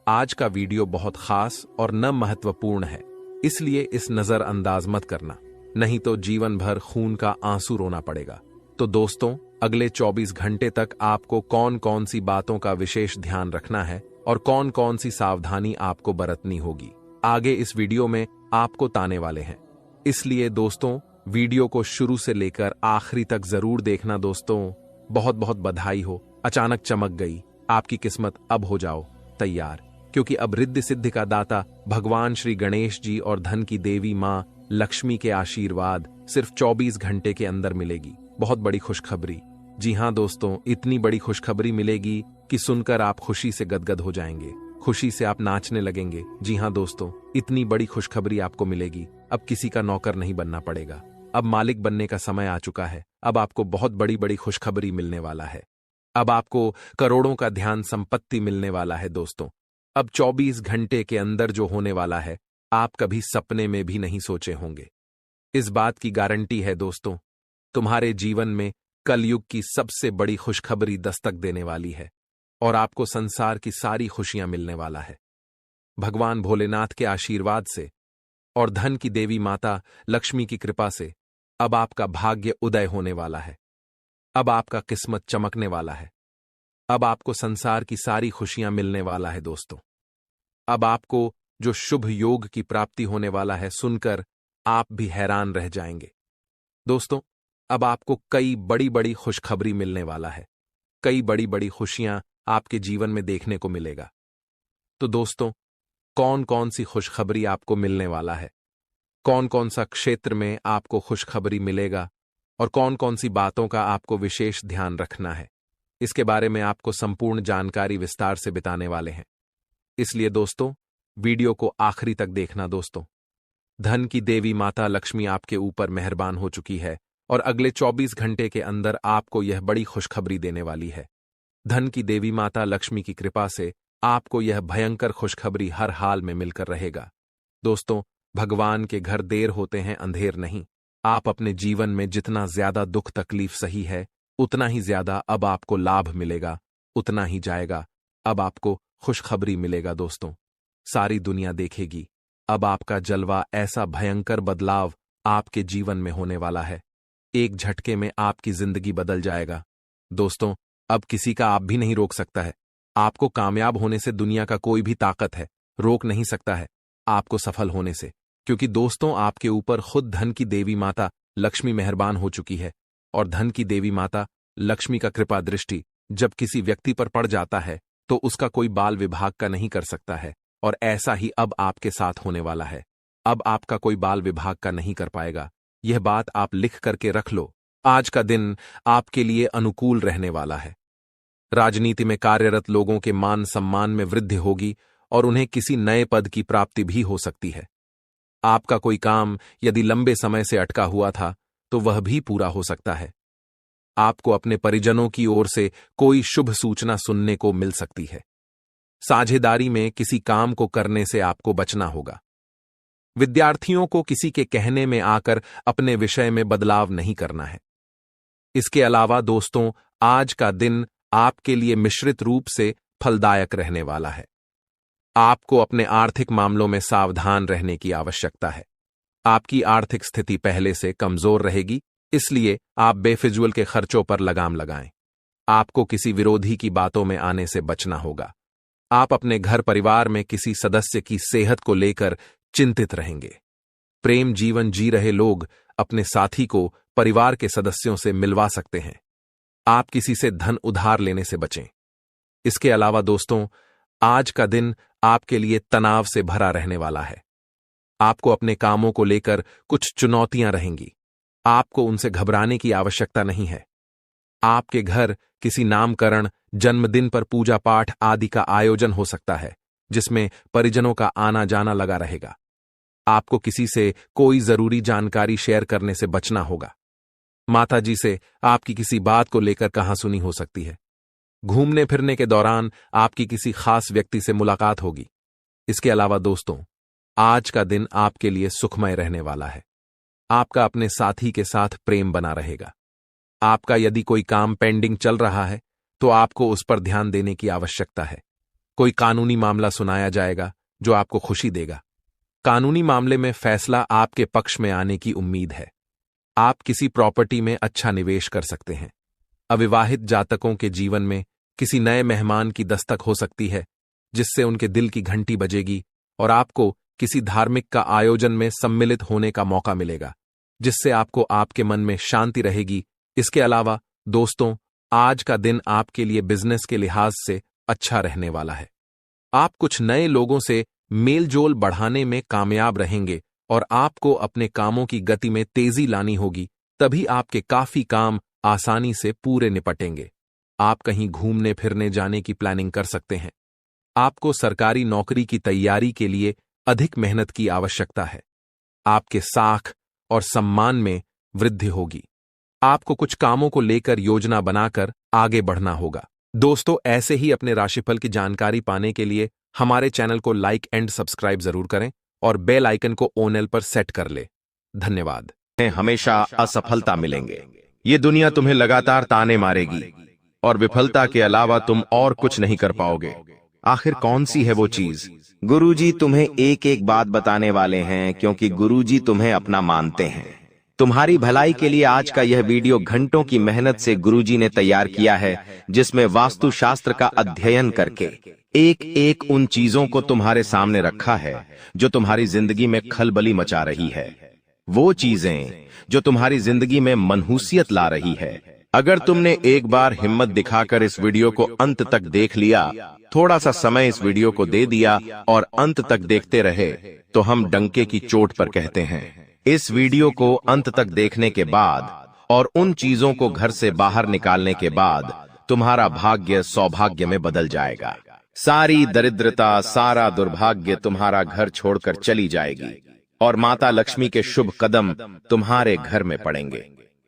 आज का वीडियो बहुत खास और न महत्वपूर्ण है, इसलिए इस नजरअंदाज मत करना, नहीं तो जीवन भर खून का आंसू रोना पड़ेगा। तो दोस्तों, अगले 24 घंटे तक आपको कौन कौन सी बातों का विशेष ध्यान रखना है और कौन कौन सी सावधानी आपको बरतनी होगी, आगे इस वीडियो में आपको ताने वाले हैं। इसलिए दोस्तों, वीडियो को शुरू से लेकर आखिरी तक जरूर देखना। दोस्तों, बहुत बहुत बधाई हो, अचानक चमक गई आपकी किस्मत। अब हो जाओ तैयार, क्योंकि अब रिद्धि सिद्धि का दाता भगवान श्री गणेश जी और धन की देवी मां लक्ष्मी के आशीर्वाद सिर्फ 24 घंटे के अंदर मिलेगी। बहुत बड़ी खुशखबरी। जी हां दोस्तों, इतनी बड़ी खुशखबरी मिलेगी कि सुनकर आप खुशी से गदगद हो जाएंगे, खुशी से आप नाचने लगेंगे। जी हां दोस्तों, इतनी बड़ी खुशखबरी आपको मिलेगी। अब किसी का नौकर नहीं बनना पड़ेगा, अब मालिक बनने का समय आ चुका है। अब आपको बहुत बड़ी बड़ी खुशखबरी मिलने वाला है। अब आपको करोड़ों का ध्यान संपत्ति मिलने वाला है। दोस्तों, अब 24 घंटे के अंदर जो होने वाला है, आप कभी सपने में भी नहीं सोचे होंगे। इस बात की गारंटी है दोस्तों, तुम्हारे जीवन में कलयुग की सबसे बड़ी खुशखबरी दस्तक देने वाली है और आपको संसार की सारी खुशियां मिलने वाला है। भगवान भोलेनाथ के आशीर्वाद से और धन की देवी माता लक्ष्मी की कृपा से अब आपका भाग्य उदय होने वाला है। अब आपका किस्मत चमकने वाला है। अब आपको संसार की सारी खुशियां मिलने वाला है। दोस्तों, अब आपको जो शुभ योग की प्राप्ति होने वाला है, सुनकर आप भी हैरान रह जाएंगे। दोस्तों, अब आपको कई बड़ी बड़ी खुशखबरी मिलने वाला है, कई बड़ी बड़ी खुशियां आपके जीवन में देखने को मिलेगा। तो दोस्तों, कौन कौन सी खुशखबरी आपको मिलने वाला है, कौन कौन सा क्षेत्र में आपको खुशखबरी मिलेगा और कौन कौन सी बातों का आपको विशेष ध्यान रखना है, इसके बारे में आपको संपूर्ण जानकारी विस्तार से बताने वाले हैं। इसलिए दोस्तों, वीडियो को आखिरी तक देखना। दोस्तों, धन की देवी माता लक्ष्मी आपके ऊपर मेहरबान हो चुकी है और अगले 24 घंटे के अंदर आपको यह बड़ी खुशखबरी देने वाली है। धन की देवी माता लक्ष्मी की कृपा से आपको यह भयंकर खुशखबरी हर हाल में मिलकर रहेगा। दोस्तों, भगवान के घर देर होते हैं, अंधेर नहीं। आप अपने जीवन में जितना ज्यादा दुख तकलीफ सही है, उतना ही ज्यादा अब आपको लाभ मिलेगा, उतना ही जाएगा। अब आपको खुशखबरी मिलेगा। दोस्तों, सारी दुनिया देखेगी। अब आपका जलवा, ऐसा भयंकर बदलाव आपके जीवन में होने वाला है। एक झटके में आपकी जिंदगी बदल जाएगा। दोस्तों, अब किसी का आप भी नहीं रोक सकता है। आपको कामयाब होने से दुनिया का कोई भी ताकत है रोक नहीं सकता है आपको सफल होने से, क्योंकि दोस्तों, आपके ऊपर खुद धन की देवी माता लक्ष्मी मेहरबान हो चुकी है और धन की देवी माता लक्ष्मी का कृपा दृष्टि जब किसी व्यक्ति पर पड़ जाता है तो उसका कोई बाल विभाग का नहीं कर सकता है, और ऐसा ही अब आपके साथ होने वाला है। अब आपका कोई बाल विभाग का नहीं कर पाएगा। यह बात आप लिख करके रख लो। आज का दिन आपके लिए अनुकूल रहने वाला है। राजनीति में कार्यरत लोगों के मान सम्मान में वृद्धि होगी और उन्हें किसी नए पद की प्राप्ति भी हो सकती है। आपका कोई काम यदि लंबे समय से अटका हुआ था तो वह भी पूरा हो सकता है। आपको अपने परिजनों की ओर से कोई शुभ सूचना सुनने को मिल सकती है। साझेदारी में किसी काम को करने से आपको बचना होगा। विद्यार्थियों को किसी के कहने में आकर अपने विषय में बदलाव नहीं करना है। इसके अलावा दोस्तों, आज का दिन आपके लिए मिश्रित रूप से फलदायक रहने वाला है। आपको अपने आर्थिक मामलों में सावधान रहने की आवश्यकता है। आपकी आर्थिक स्थिति पहले से कमजोर रहेगी, इसलिए आप बेफिजूल के खर्चों पर लगाम लगाएं। आपको किसी विरोधी की बातों में आने से बचना होगा। आप अपने घर परिवार में किसी सदस्य की सेहत को लेकर चिंतित रहेंगे। प्रेम जीवन जी रहे लोग अपने साथी को परिवार के सदस्यों से मिलवा सकते हैं। आप किसी से धन उधार लेने से बचें। इसके अलावा दोस्तों, आज का दिन आपके लिए तनाव से भरा रहने वाला है। आपको अपने कामों को लेकर कुछ चुनौतियां रहेंगी। आपको उनसे घबराने की आवश्यकता नहीं है। आपके घर किसी नामकरण, जन्मदिन पर पूजा पाठ आदि का आयोजन हो सकता है, जिसमें परिजनों का आना जाना लगा रहेगा। आपको किसी से कोई जरूरी जानकारी शेयर करने से बचना होगा। माताजी से आपकी किसी बात को लेकर कहासुनी हो सकती है। घूमने फिरने के दौरान आपकी किसी खास व्यक्ति से मुलाकात होगी। इसके अलावा दोस्तों, आज का दिन आपके लिए सुखमय रहने वाला है। आपका अपने साथी के साथ प्रेम बना रहेगा। आपका यदि कोई काम पेंडिंग चल रहा है तो आपको उस पर ध्यान देने की आवश्यकता है। कोई कानूनी मामला सुनाया जाएगा जो आपको खुशी देगा। कानूनी मामले में फैसला आपके पक्ष में आने की उम्मीद है। आप किसी प्रॉपर्टी में अच्छा निवेश कर सकते हैं। अविवाहित जातकों के जीवन में किसी नए मेहमान की दस्तक हो सकती है, जिससे उनके दिल की घंटी बजेगी और आपको किसी धार्मिक का आयोजन में सम्मिलित होने का मौका मिलेगा, जिससे आपको आपके मन में शांति रहेगी। इसके अलावा दोस्तों, आज का दिन आपके लिए बिजनेस के लिहाज से अच्छा रहने वाला है। आप कुछ नए लोगों से मेलजोल बढ़ाने में कामयाब रहेंगे और आपको अपने कामों की गति में तेजी लानी होगी, तभी आपके काफी काम आसानी से पूरे निपटेंगे। आप कहीं घूमने फिरने जाने की प्लानिंग कर सकते हैं। आपको सरकारी नौकरी की तैयारी के लिए अधिक मेहनत की आवश्यकता है। आपके साख और सम्मान में वृद्धि होगी। आपको कुछ कामों को लेकर योजना बनाकर आगे बढ़ना होगा। दोस्तों, ऐसे ही अपने राशिफल की जानकारी पाने के लिए हमारे चैनल को लाइक एंड सब्सक्राइब जरूर करें और बेल आइकन को ऑल पर सेट कर ले। धन्यवाद। हमेशा असफलता मिलेंगे। ये दुनिया तुम्हें लगातार ताने मारेगी और विफलता के अलावा तुम और कुछ नहीं कर पाओगे। आखिर कौन सी है वो चीज? गुरुजी तुम्हें एक एक बात बताने वाले हैं, क्योंकि गुरुजी तुम्हें अपना मानते हैं। तुम्हारी भलाई के लिए आज का यह वीडियो घंटों की मेहनत से गुरुजी ने तैयार किया है, जिसमें वास्तुशास्त्र का अध्ययन करके एक एक उन चीजों को तुम्हारे सामने रखा है जो तुम्हारी जिंदगी में खलबली मचा रही है। वो चीजें जो तुम्हारी जिंदगी में मनहूसियत ला रही है। अगर तुमने एक बार हिम्मत दिखाकर इस वीडियो को अंत तक देख लिया, थोड़ा सा समय इस वीडियो को दे दिया और अंत तक देखते रहे, तो हम डंके की चोट पर कहते हैं। इस वीडियो को अंत तक देखने के बाद और उन चीजों को घर से बाहर निकालने के बाद तुम्हारा भाग्य सौभाग्य में बदल जाएगा। सारी दरिद्रता, सारा दुर्भाग्य तुम्हारा घर छोड़कर चली जाएगी और माता लक्ष्मी के शुभ कदम तुम्हारे घर में पड़ेंगे,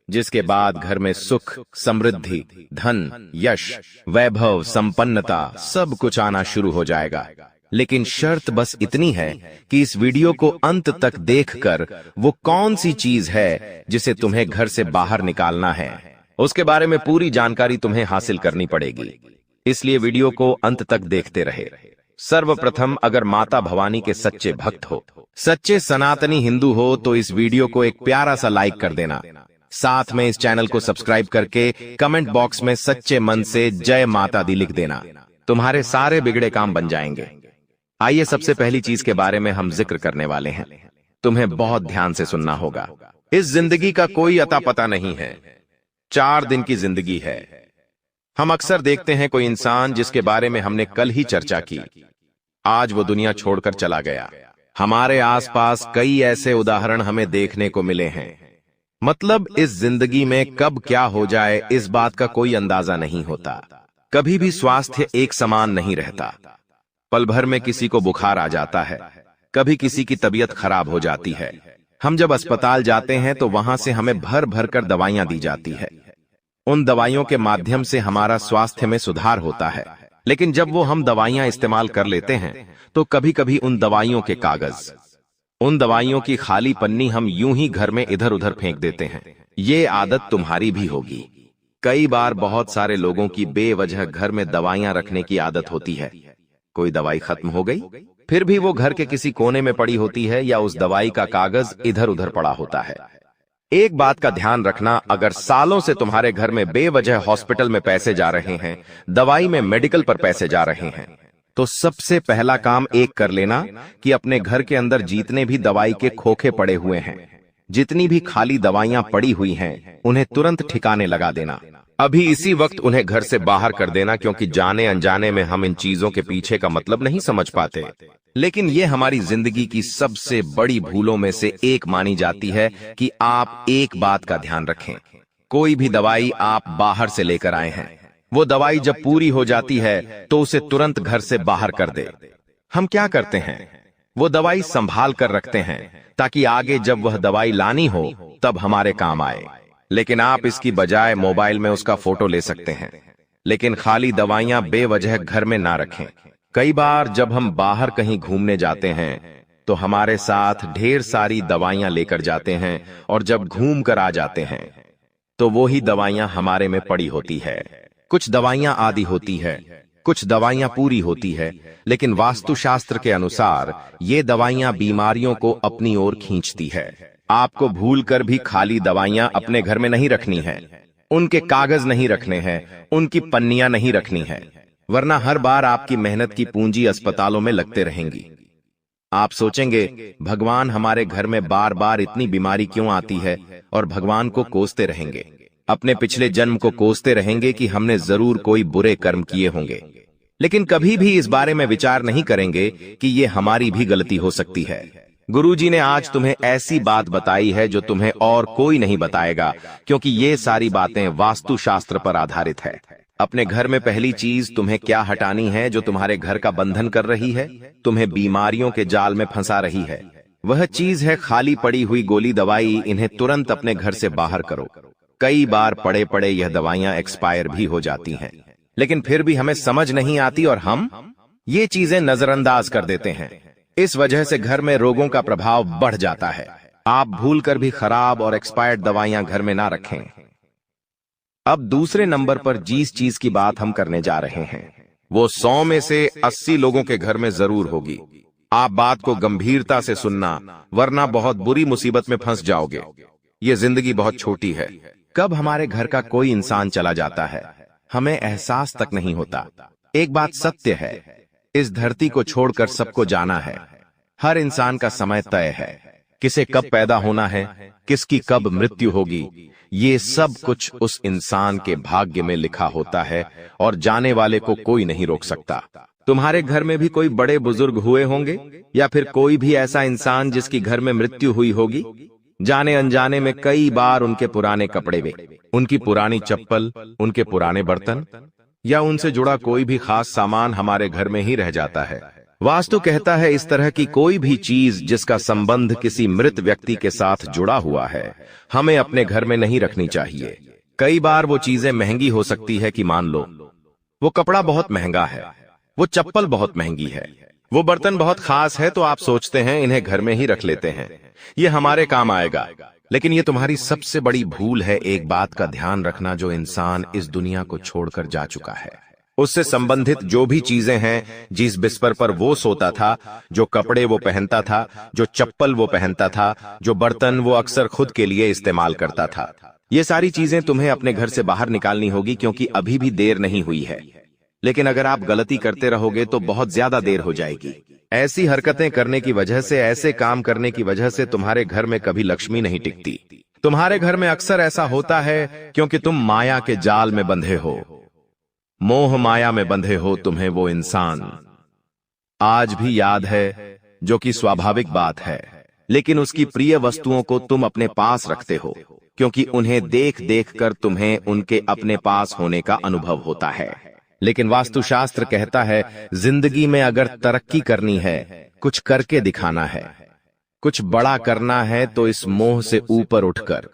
जिसके बाद घर में सुख, समृद्धि, धन, यश, वैभव, संपन्नता सब कुछ आना शुरू हो जाएगा। लेकिन शर्त बस इतनी है कि इस वीडियो को अंत तक देखकर वो कौन सी चीज है जिसे तुम्हें घर से बाहर निकालना है, उसके बारे में पूरी जानकारी तुम्हें हासिल करनी पड़ेगी। इसलिए वीडियो को अंत तक देखते रहे। सर्वप्रथम, अगर माता भवानी के सच्चे भक्त हो, सच्चे सनातनी हिंदू हो, तो इस वीडियो को एक प्यारा सा लाइक कर देना। साथ में इस चैनल को सब्सक्राइब करके कमेंट बॉक्स में सच्चे मन से जय माता दी लिख देना। तुम्हारे सारे बिगड़े काम बन जाएंगे। आइए सबसे पहली चीज के बारे में हम जिक्र करने वाले हैं। तुम्हें बहुत ध्यान से सुनना होगा। इस जिंदगी का कोई अता पता नहीं है। 4 दिन की जिंदगी है। हम अक्सर देखते हैं कोई इंसान जिसके बारे में हमने कल ही चर्चा की, आज वो दुनिया छोड़कर चला गया। हमारे आसपास कई ऐसे उदाहरण हमें देखने को मिले हैं। मतलब इस जिंदगी में कब क्या हो जाए इस बात का कोई अंदाजा नहीं होता। कभी भी स्वास्थ्य एक समान नहीं रहता। पल भर में किसी को बुखार आ जाता है, कभी किसी की तबीयत खराब हो जाती है, हम जब अस्पताल जाते हैं तो वहां से हमें भर भर कर दवाइयां दी जाती है। उन दवाइयों के माध्यम से हमारा स्वास्थ्य में सुधार होता है, लेकिन जब वो हम दवाइयां इस्तेमाल कर लेते हैं तो कभी कभी उन दवाइयों के कागज, उन दवाइयों की खाली पन्नी हम यूं ही घर में इधर उधर फेंक देते हैं। ये आदत तुम्हारी भी होगी। कई बार बहुत सारे लोगों की बेवजह घर में दवाइयां रखने की आदत होती है। कोई दवाई खत्म हो गई, फिर भी वो घर के किसी कोने में पड़ी होती है या उस दवाई का कागज इधर उधर पड़ा होता है। एक बात का ध्यान रखना, अगर सालों से तुम्हारे घर में बेवजह हॉस्पिटल में पैसे जा रहे हैं, दवाई में मेडिकल पर पैसे जा रहे हैं, तो सबसे पहला काम एक कर लेना कि अपने घर के अंदर जितने भी दवाई के खोखे पड़े हुए हैं, जितनी भी खाली दवाइयां पड़ी हुई हैं, उन्हें तुरंत ठिकाने लगा देना। अभी इसी वक्त उन्हें घर से बाहर कर देना, क्योंकि जाने अनजाने में हम इन चीजों के पीछे का मतलब नहीं समझ पाते, लेकिन ये हमारी जिंदगी की सबसे बड़ी भूलों में से एक मानी जाती है कि आप एक बात का ध्यान रखें। कोई भी दवाई आप बाहर से लेकर आए हैं, वो दवाई जब पूरी हो जाती है तो उसे तुरंत घर से बाहर कर दे। हम क्या करते हैं, वो दवाई संभाल कर रखते हैं ताकि आगे जब वह दवाई लानी हो तब हमारे काम आए, लेकिन आप इसकी बजाय मोबाइल में उसका फोटो ले सकते हैं। लेकिन खाली दवाइयां बेवजह घर में ना रखें। कई बार जब हम बाहर कहीं घूमने जाते हैं तो हमारे साथ ढेर सारी दवाइयां लेकर जाते हैं, और जब घूम कर आ जाते हैं तो वो ही दवाइयां हमारे में पड़ी होती है। कुछ दवाइयां आधी होती है, कुछ दवाइयां पूरी होती है, लेकिन वास्तुशास्त्र के अनुसार ये दवाइयां बीमारियों को अपनी ओर खींचती है। आपको भूलकर भी खाली दवाइयां अपने घर में नहीं रखनी है, उनके कागज नहीं रखने हैं, उनकी पन्नियां नहीं रखनी है, वरना हर बार आपकी मेहनत की पूंजी अस्पतालों में लगते रहेंगी। आप सोचेंगे भगवान हमारे घर में बार बार इतनी बीमारी क्यों आती है, और भगवान को कोसते रहेंगे, अपने पिछले जन्म को कोसते रहेंगे कि हमने जरूर कोई बुरे कर्म किए होंगे, लेकिन कभी भी इस बारे में विचार नहीं करेंगे कि ये हमारी भी गलती हो सकती है। गुरुजी ने आज तुम्हें ऐसी बात बताई है जो तुम्हें और कोई नहीं बताएगा, क्योंकि ये सारी बातें वास्तुशास्त्र पर आधारित है। अपने घर में पहली चीज तुम्हें क्या हटानी है जो तुम्हारे घर का बंधन कर रही है, तुम्हें बीमारियों के जाल में फंसा रही है। वह चीज है खाली पड़ी हुई गोली दवाई। इन्हें तुरंत अपने घर से बाहर करो। कई बार पड़े पड़े यह दवाइयां एक्सपायर भी हो जाती हैं, लेकिन फिर भी हमें समझ नहीं आती और हम ये चीजें नजरअंदाज कर देते हैं। इस वजह से घर में रोगों का प्रभाव बढ़ जाता है। आप भूलकर भी खराब और एक्सपायर्ड दवाइयां घर में ना रखें। अब दूसरे नंबर पर जिस चीज की बात हम करने जा रहे हैं वो 100 में से 80 लोगों के घर में जरूर होगी। आप बात को गंभीरता से सुनना, वरना बहुत बुरी मुसीबत में फंस जाओगे। ये जिंदगी बहुत छोटी है। कब हमारे घर का कोई इंसान चला जाता है हमें एहसास तक नहीं होता। एक बात सत्य है, इस धरती को छोड़कर सबको जाना है। हर इंसान का समय तय है, किसे कब पैदा होना है, किसकी कब मृत्यु होगी, ये सब कुछ उस इंसान के भाग्य में लिखा होता है और जाने वाले को कोई नहीं रोक सकता। तुम्हारे घर में भी कोई बड़े बुजुर्ग हुए होंगे या फिर कोई भी ऐसा इंसान जिसकी घर में मृत्यु हुई होगी। जाने अनजाने में कई बार उनके पुराने कपड़े, उनकी पुरानी चप्पल, उनके पुराने बर्तन या उनसे जुड़ा कोई भी खास सामान हमारे घर में ही रह जाता है। वास्तु कहता है इस तरह की कोई भी चीज जिसका संबंध किसी मृत व्यक्ति के साथ जुड़ा हुआ है हमें अपने घर में नहीं रखनी चाहिए। कई बार वो चीजें महंगी हो सकती है कि मान लो वो कपड़ा बहुत महंगा है, वो चप्पल बहुत महंगी है, वो बर्तन बहुत खास है, तो आप सोचते हैं इन्हें घर में ही रख लेते हैं, ये हमारे काम आएगा। लेकिन ये तुम्हारी सबसे बड़ी भूल है। एक बात का ध्यान रखना, जो इंसान इस दुनिया को छोड़कर जा चुका है उससे संबंधित जो भी चीजें हैं, जिस बिस्तर पर वो सोता था, जो कपड़े वो पहनता था, जो चप्पल वो पहनता था, जो बर्तन वो अक्सर खुद के लिए इस्तेमाल करता था, ये सारी चीजें तुम्हें अपने घर से बाहर निकालनी होगी, क्योंकि अभी भी देर नहीं हुई है। लेकिन अगर आप गलती करते रहोगे तो बहुत ज्यादा देर हो जाएगी। ऐसी हरकतें करने की वजह से, ऐसे काम करने की वजह से तुम्हारे घर में कभी लक्ष्मी नहीं टिकती। तुम्हारे घर में अक्सर ऐसा होता है क्योंकि तुम माया के जाल में बंधे हो, मोह माया में बंधे हो। तुम्हें वो इंसान आज भी याद है, जो कि स्वाभाविक बात है, लेकिन उसकी प्रिय वस्तुओं को तुम अपने पास रखते हो क्योंकि उन्हें देख देख कर तुम्हें उनके अपने पास होने का अनुभव होता है। लेकिन वास्तुशास्त्र कहता है जिंदगी में अगर तरक्की करनी है, कुछ करके दिखाना है, कुछ बड़ा करना है, तो इस मोह से ऊपर उठकर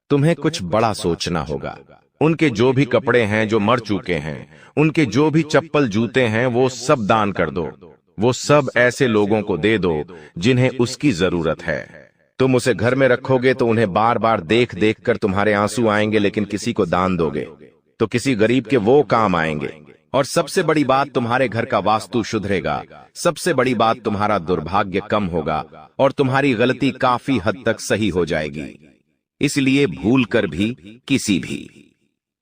तुम्हें कुछ बड़ा सोचना होगा। उनके जो भी कपड़े हैं जो मर चुके हैं, उनके जो भी चप्पल जूते हैं, वो सब दान कर दो। वो सब ऐसे लोगों को दे दो जिन्हें उसकी जरूरत है। तुम उसे घर में रखोगे तो उन्हें बार बार देख देख कर तुम्हारे आंसू आएंगे, लेकिन किसी को दान दोगे तो किसी गरीब के वो काम आएंगे। और सबसे बड़ी बात, तुम्हारे घर का वास्तु सुधरेगा। सबसे बड़ी बात, तुम्हारा दुर्भाग्य कम होगा और तुम्हारी गलती काफी हद तक सही हो जाएगी। इसलिए भूल कर भी किसी भी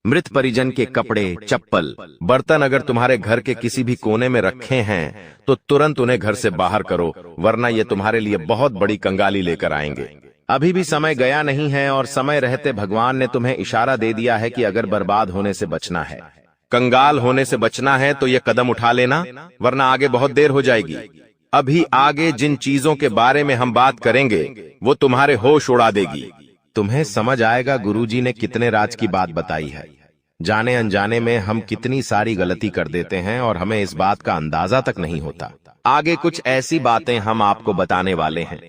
मृत परिजन के कपड़े, चप्पल, बर्तन अगर तुम्हारे घर के किसी भी कोने में रखे हैं तो तुरंत उन्हें घर से बाहर करो, वरना ये तुम्हारे लिए बहुत बड़ी कंगाली लेकर आएंगे। अभी भी समय गया नहीं है और समय रहते भगवान ने तुम्हें इशारा दे दिया है कि अगर बर्बाद होने से बचना है, कंगाल होने से बचना है, तो ये कदम उठा लेना, वरना आगे बहुत देर हो जाएगी। अभी आगे जिन चीजों के बारे में हम बात करेंगे वो तुम्हारे होश उड़ा देगी। तुम्हें समझ आएगा गुरुजी ने कितने राज की बात बताई है। जाने अनजाने में हम कितनी सारी गलती कर देते हैं और हमें इस बात का अंदाजा तक नहीं होता। आगे कुछ ऐसी बातें हम आपको बताने वाले हैं,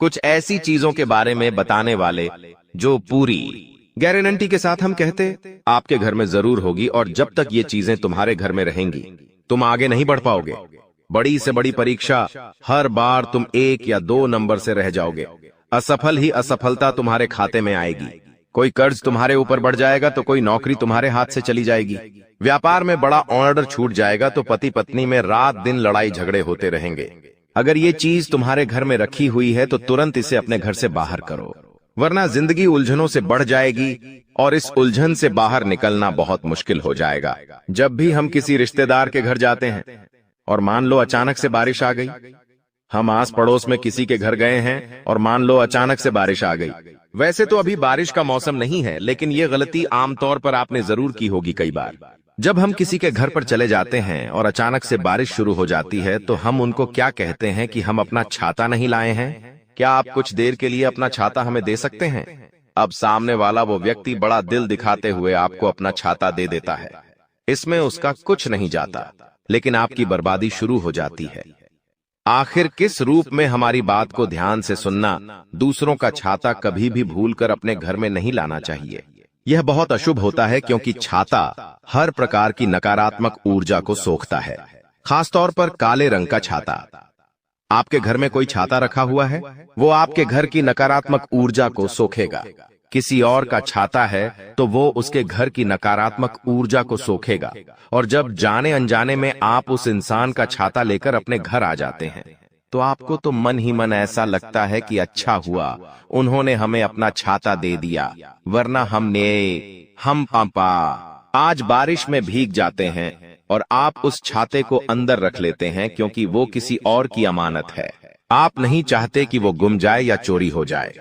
कुछ ऐसी चीजों के बारे में बताने वाले जो पूरी गारंटी के साथ हम कहते आपके घर में जरूर होगी। और जब तक ये चीजें तुम्हारे घर में रहेंगी तुम आगे नहीं बढ़ पाओगे। बड़ी से बड़ी परीक्षा, हर बार तुम 1 या 2 नंबर से रह जाओगे। असफल ही असफलता तुम्हारे खाते में आएगी। कोई कर्ज तुम्हारे ऊपर बढ़ जाएगा तो कोई नौकरी तुम्हारे हाथ से चली जाएगी। व्यापार में बड़ा ऑर्डर छूट जाएगा तो पति पत्नी में रात दिन लड़ाई झगड़े होते रहेंगे। अगर ये चीज तुम्हारे घर में रखी हुई है तो तुरंत इसे अपने घर से बाहर करो, वरना जिंदगी उलझनों से बढ़ जाएगी और इस उलझन से बाहर निकलना बहुत मुश्किल हो जाएगा। जब भी हम किसी रिश्तेदार के घर जाते हैं और मान लो अचानक से बारिश आ गई, हम आस पड़ोस में किसी के घर गए हैं और मान लो अचानक से बारिश आ गई। वैसे तो अभी बारिश का मौसम नहीं है, लेकिन ये गलती आमतौर पर आपने जरूर की होगी कई बार। जब हम किसी के घर पर चले जाते हैं और अचानक से बारिश शुरू हो जाती है तो हम उनको क्या कहते हैं कि हम अपना छाता नहीं लाए हैं, क्या आप कुछ देर के लिए अपना छाता हमें दे सकते हैं? अब सामने वाला वो व्यक्ति बड़ा दिल दिखाते हुए आपको अपना छाता दे देता है। इसमें उसका कुछ नहीं जाता, लेकिन आपकी बर्बादी शुरू हो जाती है। आखिर किस रूप में हमारी बात को ध्यान से सुनना, दूसरों का छाता कभी भी भूलकर अपने घर में नहीं लाना चाहिए। यह बहुत अशुभ होता है क्योंकि छाता हर प्रकार की नकारात्मक ऊर्जा को सोखता है, खासतौर पर काले रंग का छाता। आपके घर में कोई छाता रखा हुआ है, वो आपके घर की नकारात्मक ऊर्जा को सोखेगा। किसी और का छाता है तो वो उसके घर की नकारात्मक ऊर्जा को सोखेगा। और जब जाने अनजाने में आप उस इंसान का छाता लेकर अपने घर आ जाते हैं तो आपको तो मन ही मन ऐसा लगता है कि अच्छा हुआ उन्होंने हमें अपना छाता दे दिया, वरना हम पापा आज बारिश में भीग जाते हैं और आप उस छाते को अंदर रख लेते हैं क्योंकि वो किसी और की अमानत है। आप नहीं चाहते कि वो गुम जाए या चोरी हो जाए।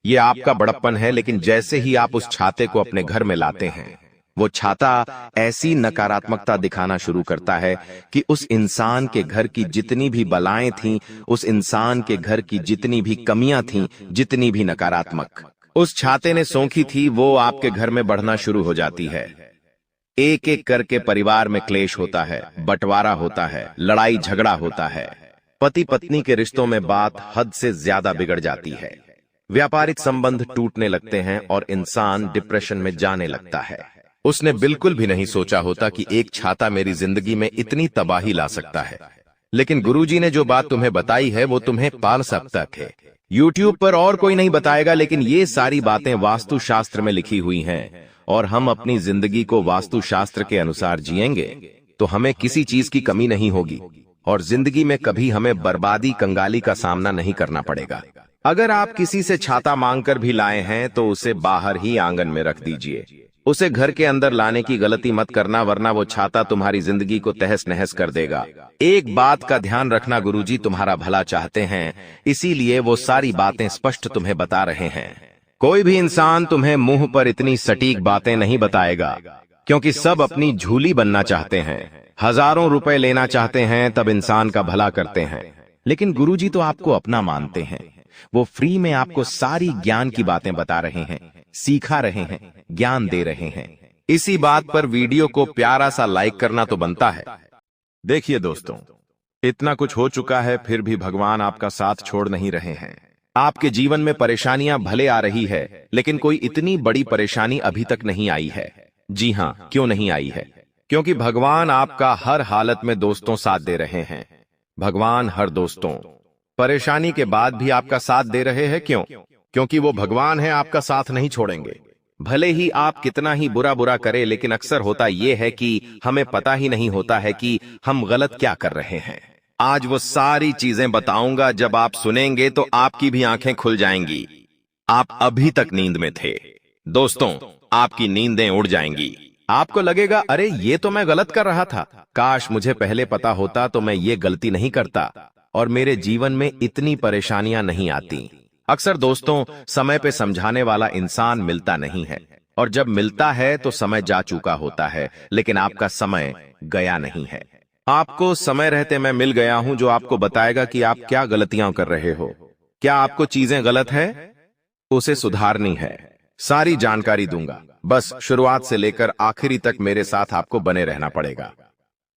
ये आपका बड़प्पन है, लेकिन जैसे ही आप उस छाते को अपने घर में लाते हैं वो छाता ऐसी नकारात्मकता दिखाना शुरू करता है कि उस इंसान के घर की जितनी भी बलाएं थीं, उस इंसान के घर की जितनी भी कमियां थीं, जितनी भी नकारात्मक उस छाते ने सोखी थी, वो आपके घर में बढ़ना शुरू हो जाती है। एक एक करके परिवार में क्लेश होता है, बंटवारा होता है, लड़ाई झगड़ा होता है, पति पत्नी के रिश्तों में बात हद से ज्यादा बिगड़ जाती है, व्यापारिक संबंध टूटने लगते हैं और इंसान डिप्रेशन में जाने लगता है। उसने बिल्कुल भी नहीं सोचा होता कि एक छाता मेरी जिंदगी में इतनी तबाही ला सकता है। लेकिन गुरुजी ने जो बात तुम्हें बताई है वो तुम्हें पाल सकता है। YouTube पर और कोई नहीं बताएगा, लेकिन ये सारी बातें वास्तुशास्त्र में लिखी हुई हैं और हम अपनी जिंदगी को वास्तुशास्त्र के अनुसार जिएंगे तो हमें किसी चीज की कमी नहीं होगी और जिंदगी में कभी हमें बर्बादी, कंगाली का सामना नहीं करना पड़ेगा। अगर आप किसी से छाता मांगकर भी लाए हैं तो उसे बाहर ही आंगन में रख दीजिए, उसे घर के अंदर लाने की गलती मत करना, वरना वो छाता तुम्हारी जिंदगी को तहस नहस कर देगा। एक बात का ध्यान रखना, गुरुजी तुम्हारा भला चाहते हैं, इसीलिए वो सारी बातें स्पष्ट तुम्हें बता रहे हैं। कोई भी इंसान तुम्हें मुंह पर इतनी सटीक बातें नहीं बताएगा, क्योंकि सब अपनी झूली बनना चाहते हैं, हजारों रुपए लेना चाहते हैं, तब इंसान का भला करते हैं। लेकिन गुरुजी तो आपको अपना मानते हैं, वो फ्री में आपको सारी ज्ञान की बातें बता रहे हैं, सिखा रहे हैं, ज्ञान दे रहे हैं। इसी बात पर वीडियो को प्यारा सा लाइक करना तो बनता है। देखिए दोस्तों, इतना कुछ हो चुका है फिर भी भगवान आपका साथ छोड़ नहीं रहे हैं। आपके जीवन में परेशानियां भले आ रही है, लेकिन कोई इतनी बड़ी परेशानी अभी तक नहीं आई है। जी हां, क्यों नहीं आई है? क्योंकि भगवान आपका हर हालत में दोस्तों साथ दे रहे हैं। भगवान हर दोस्तों परेशानी के बाद भी आपका साथ दे रहे हैं। क्यों? क्योंकि वो भगवान है, आपका साथ नहीं छोड़ेंगे। भले ही आप कितना ही बुरा बुरा करें, लेकिन अक्सर होता यह है कि हमें पता ही नहीं होता है कि हम गलत क्या कर रहे हैं। आज वो सारी चीजें बताऊंगा, जब आप सुनेंगे तो आपकी भी आंखें खुल जाएंगी। आप अभी तक नींद में थे दोस्तों, आपकी नींदें उड़ जाएंगी। आपको लगेगा, अरे ये तो मैं गलत कर रहा था, काश मुझे पहले पता होता तो मैं ये गलती नहीं करता और मेरे जीवन में इतनी परेशानियां नहीं आती। अक्सर दोस्तों, समय पे समझाने वाला इंसान मिलता नहीं है, और जब मिलता है तो समय जा चुका होता है, लेकिन आपका समय गया नहीं है। आपको समय रहते मैं मिल गया हूं, जो आपको बताएगा कि आप क्या गलतियां कर रहे हो, क्या आपको चीजें गलत है, उसे सुधारनी है। सारी जानकारी दूंगा, बस शुरुआत से लेकर आखिरी तक मेरे साथ आपको बने रहना पड़ेगा।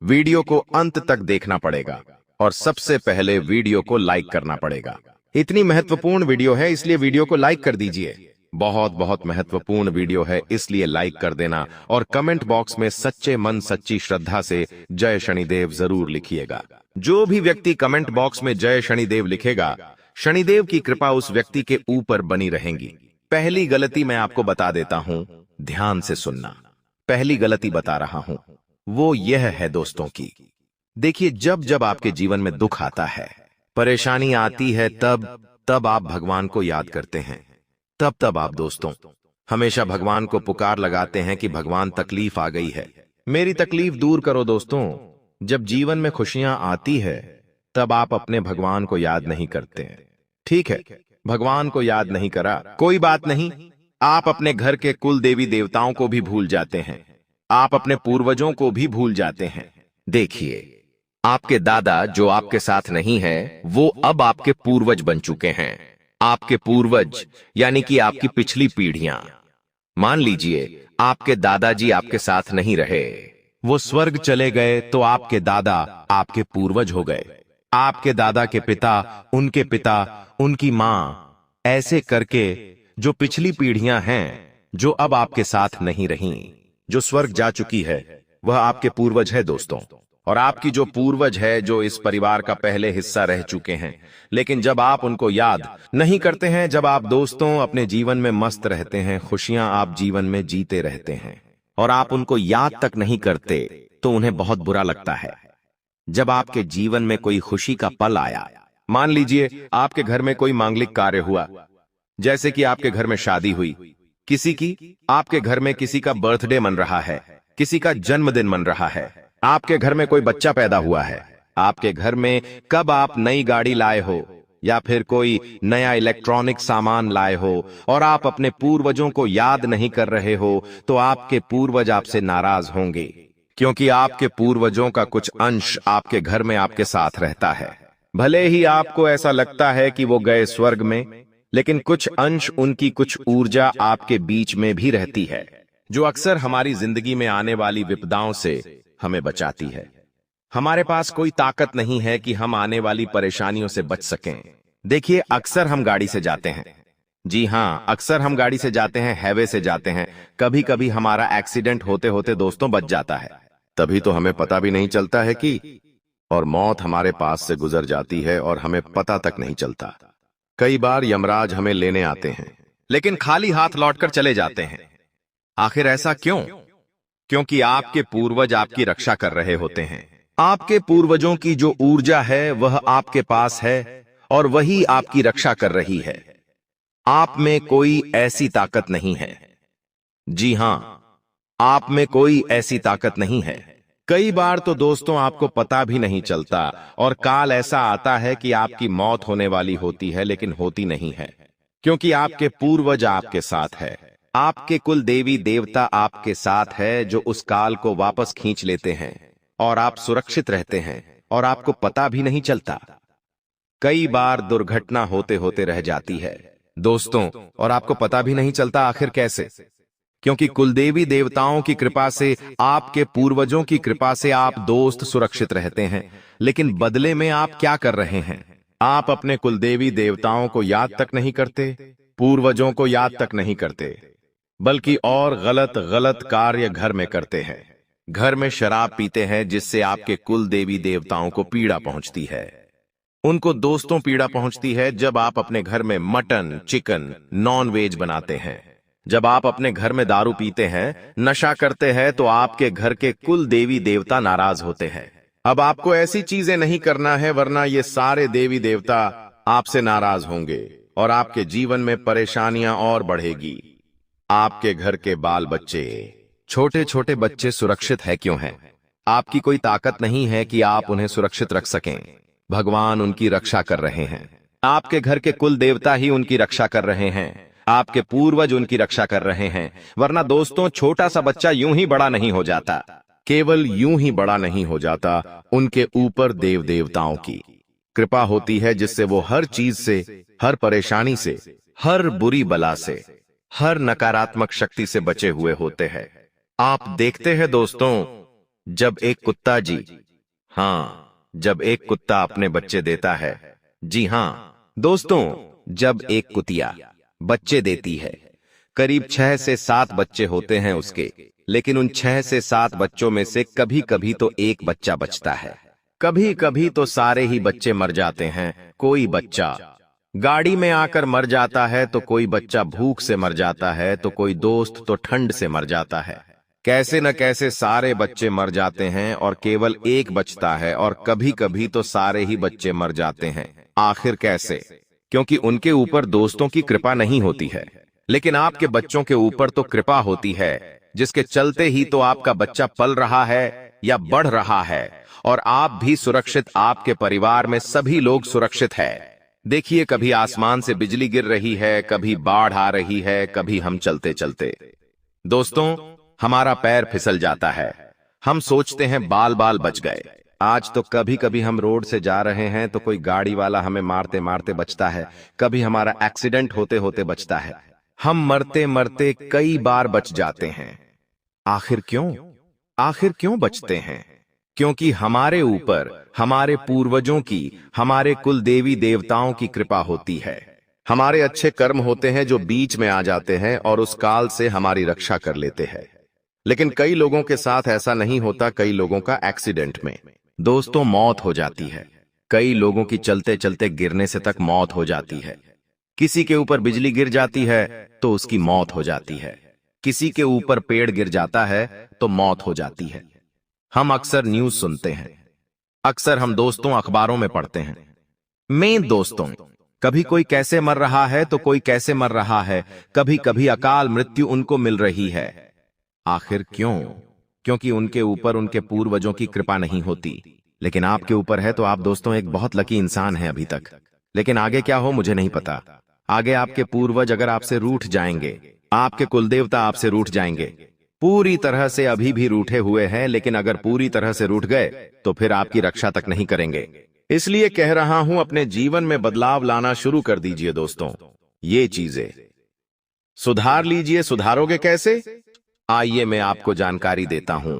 वीडियो को अंत तक देखना पड़ेगा, और सबसे पहले वीडियो को लाइक करना पड़ेगा। इतनी महत्वपूर्ण वीडियो है, इसलिए वीडियो को लाइक कर दीजिए। बहुत बहुत महत्वपूर्ण वीडियो है, इसलिए लाइक कर देना, और कमेंट बॉक्स में सच्चे मन सच्ची श्रद्धा से जय शनिदेव जरूर लिखिएगा। जो भी व्यक्ति कमेंट बॉक्स में जय शनिदेव लिखेगा, शनिदेव की कृपा उस व्यक्ति के ऊपर बनी रहेगी। पहली गलती मैं आपको बता देता हूं, ध्यान से सुनना। पहली गलती बता रहा हूं, वो यह है दोस्तों की, देखिए, जब जब आपके जीवन में दुख आता है, परेशानी आती है, तब आप भगवान को याद करते हैं। तब आप दोस्तों हमेशा भगवान को पुकार लगाते हैं कि भगवान, तकलीफ आ गई है, मेरी तकलीफ दूर करो। दोस्तों, जब जीवन में खुशियां आती है, तब आप अपने भगवान को याद नहीं करते हैं। ठीक है, भगवान को याद नहीं करा, कोई बात नहीं, आप अपने घर के कुल देवी देवताओं को भी भूल जाते हैं, आप अपने पूर्वजों को भी भूल जाते हैं। देखिए, आपके दादा जो आपके साथ नहीं है, वो अब आपके पूर्वज बन चुके हैं। आपके पूर्वज यानी कि आपकी पिछली पीढ़ियां। मान लीजिए आपके दादाजी आपके साथ नहीं रहे, वो स्वर्ग चले गए, तो आपके दादा आपके पूर्वज हो गए। आपके दादा के पिता, उनके पिता, उनकी मां, ऐसे करके जो पिछली पीढ़ियां हैं, जो अब आपके साथ नहीं रहीं, जो स्वर्ग जा चुकी है, वह आपके पूर्वज है दोस्तों। और आपकी जो पूर्वज है, जो इस परिवार का पहले हिस्सा रह चुके हैं, लेकिन जब आप उनको याद नहीं करते हैं, जब आप दोस्तों अपने जीवन में मस्त रहते हैं, खुशियां आप जीवन में जीते रहते हैं, और आप उनको याद तक नहीं करते, तो उन्हें बहुत बुरा लगता है। जब आपके जीवन में कोई खुशी का पल आया, मान लीजिए आपके घर में कोई मांगलिक कार्य हुआ, जैसे कि आपके घर में शादी हुई किसी की, आपके घर में किसी का बर्थडे मन रहा है, किसी का जन्मदिन मन रहा है, आपके घर में कोई बच्चा पैदा हुआ है, आपके घर में कब आप नई गाड़ी लाए हो, या फिर कोई नया इलेक्ट्रॉनिक सामान लाए हो, और आप अपने पूर्वजों को याद नहीं कर रहे हो, तो आपके पूर्वज आपसे नाराज होंगे, क्योंकि आपके पूर्वजों का कुछ अंश आपके घर में आपके साथ रहता है। भले ही आपको ऐसा लगता है कि वो गए स्वर्ग में, लेकिन कुछ अंश, उनकी कुछ ऊर्जा आपके बीच में भी रहती है, जो अक्सर हमारी जिंदगी में आने वाली विपदाओं से हमें बचाती है। हमारे पास कोई ताकत नहीं है कि हम आने वाली परेशानियों से बच सकें। देखिए, अक्सर हम गाड़ी से जाते हैं, जी हां, अक्सर हम गाड़ी से जाते हैं, हाईवे से जाते हैं, कभी कभी हमारा एक्सीडेंट होते होते दोस्तों बच जाता है, तभी तो हमें पता भी नहीं चलता है कि, और मौत हमारे पास से गुजर जाती है और हमें पता तक नहीं चलता। कई बार यमराज हमें लेने आते हैं, लेकिन खाली हाथ लौटकर चले जाते हैं। आखिर ऐसा क्यों? क्योंकि आपके पूर्वज आपकी रक्षा कर रहे होते हैं। आपके पूर्वजों की जो ऊर्जा है वह आपके पास है, और वही आपकी रक्षा कर रही है। आप में कोई ऐसी ताकत नहीं है, जी हां, आप में कोई ऐसी ताकत नहीं है। कई बार तो दोस्तों आपको पता भी नहीं चलता, और काल ऐसा आता है कि आपकी मौत होने वाली होती है, लेकिन होती नहीं है, क्योंकि आपके पूर्वज आपके साथ है। आपके कुल देवी देवता आपके साथ है, जो उस काल को वापस खींच लेते हैं, और आप सुरक्षित रहते हैं, और आपको पता भी नहीं चलता। कई बार दुर्घटना होते होते रह जाती है दोस्तों, और आपको पता भी नहीं चलता आखिर कैसे, क्योंकि कुलदेवी देवताओं की कृपा से, आपके पूर्वजों की कृपा से आप दोस्त सुरक्षित रहते हैं। लेकिन बदले में आप क्या कर रहे हैं? आप अपने कुलदेवी देवताओं को याद तक नहीं करते, पूर्वजों को याद तक नहीं करते, बल्कि और गलत गलत कार्य घर में करते हैं। घर में शराब पीते हैं, जिससे आपके कुल देवी देवताओं को पीड़ा पहुंचती है। उनको दोस्तों पीड़ा पहुंचती है जब आप अपने घर में मटन, चिकन, नॉन वेज बनाते हैं। जब आप अपने घर में दारू पीते हैं, नशा करते हैं, तो आपके घर के कुल देवी देवता नाराज होते हैं। अब आपको ऐसी चीजें नहीं करना है, वरना ये सारे देवी देवता आपसे नाराज होंगे और आपके जीवन में परेशानियां और बढ़ेगी। आपके घर के बाल बच्चे, छोटे छोटे बच्चे सुरक्षित है क्यों हैं? आपकी कोई ताकत नहीं है कि आप उन्हें सुरक्षित रख सकें। भगवान उनकी रक्षा कर रहे हैं। आपके घर के कुल देवता ही उनकी रक्षा कर रहे हैं। आपके पूर्वज उनकी रक्षा कर रहे हैं। वरना दोस्तों, छोटा सा बच्चा यूं ही बड़ा नहीं हो जाता। केवल यूं ही बड़ा नहीं हो जाता, उनके ऊपर देव देवताओं की कृपा होती है, जिससे वो हर चीज से, हर परेशानी से, हर बुरी बला से, हर नकारात्मक शक्ति से बचे हुए होते हैं। आप देखते हैं दोस्तों, जब एक कुत्ता जब एक कुत्ता अपने बच्चे देता है, जी हां दोस्तों, जब एक कुतिया बच्चे देती है, करीब 6 से 7 बच्चे होते हैं उसके, लेकिन उन 6 से 7 बच्चों में से कभी कभी तो एक बच्चा बचता है, कभी कभी तो सारे ही बच्चे मर जाते हैं। कोई बच्चा गाड़ी में आकर मर जाता है, तो कोई बच्चा भूख से मर जाता है, तो कोई दोस्त तो ठंड से मर जाता है। कैसे न कैसे सारे बच्चे मर जाते हैं और केवल एक बचता है, और कभी कभी तो सारे ही बच्चे मर जाते हैं। आखिर कैसे? क्योंकि उनके ऊपर दोस्तों की कृपा नहीं होती है। लेकिन आपके बच्चों के ऊपर तो कृपा होती है, जिसके चलते ही तो आपका बच्चा पल रहा है या बढ़ रहा है, और आप भी सुरक्षित, आपके परिवार में सभी लोग सुरक्षित है। देखिए, कभी आसमान से बिजली गिर रही है, कभी बाढ़ आ रही है, कभी हम चलते चलते दोस्तों हमारा पैर फिसल जाता है। हम सोचते हैं बाल बाल बच गए। आज तो कभी कभी हम रोड से जा रहे हैं तो कोई गाड़ी वाला हमें मारते मारते बचता है, कभी हमारा एक्सीडेंट होते होते बचता है। हम मरते मरते कई बार बच जाते हैं। आखिर क्यों? आखिर क्यों बचते हैं? क्योंकि हमारे ऊपर हमारे पूर्वजों की, हमारे कुल देवी देवताओं की कृपा होती है। हमारे अच्छे कर्म होते हैं जो बीच में आ जाते हैं और उस काल से हमारी रक्षा कर लेते हैं। लेकिन कई लोगों के साथ ऐसा नहीं होता। कई लोगों का एक्सीडेंट में दोस्तों मौत हो जाती है। कई लोगों की चलते चलते गिरने से तक मौत हो जाती है। किसी के ऊपर बिजली गिर जाती है तो उसकी मौत हो जाती है। किसी के ऊपर पेड़ गिर जाता है तो मौत हो जाती है। हम अक्सर न्यूज सुनते हैं, अक्सर हम दोस्तों अखबारों में पढ़ते हैं। मैं दोस्तों, कभी कोई कैसे मर रहा है तो कोई कैसे मर रहा है, कभी कभी अकाल मृत्यु उनको मिल रही है। आखिर क्यों? क्योंकि उनके ऊपर उनके पूर्वजों की कृपा नहीं होती। लेकिन आपके ऊपर है, तो आप दोस्तों एक बहुत लकी इंसान हैं अभी तक। लेकिन आगे क्या हो मुझे नहीं पता। आगे आपके पूर्वज अगर आपसे रूठ जाएंगे, आपके कुलदेवता आपसे रूठ जाएंगे, पूरी तरह से अभी भी रूठे हुए हैं, लेकिन अगर पूरी तरह से रूठ गए तो फिर आपकी रक्षा तक नहीं करेंगे। इसलिए कह रहा हूं, अपने जीवन में बदलाव लाना शुरू कर दीजिए दोस्तों। ये चीजें सुधार लीजिए। सुधारोगे कैसे? आइए मैं आपको जानकारी देता हूं।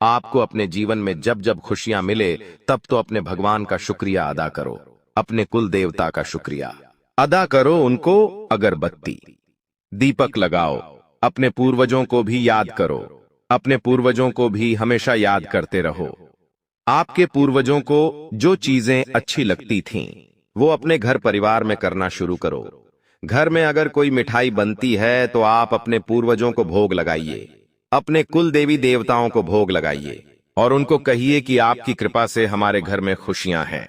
आपको अपने जीवन में जब जब खुशियां मिले, तब तो अपने भगवान का शुक्रिया अदा करो, अपने कुल देवता का शुक्रिया अदा करो। उनको अगरबत्ती, दीपक लगाओ। अपने पूर्वजों को भी याद करो। अपने पूर्वजों को भी हमेशा याद करते रहो। आपके पूर्वजों को जो चीजें अच्छी लगती थीं, वो अपने घर परिवार में करना शुरू करो। घर में अगर कोई मिठाई बनती है तो आप अपने पूर्वजों को भोग लगाइए, अपने कुल देवी देवताओं को भोग लगाइए, और उनको कहिए कि आपकी कृपा से हमारे घर में खुशियां हैं।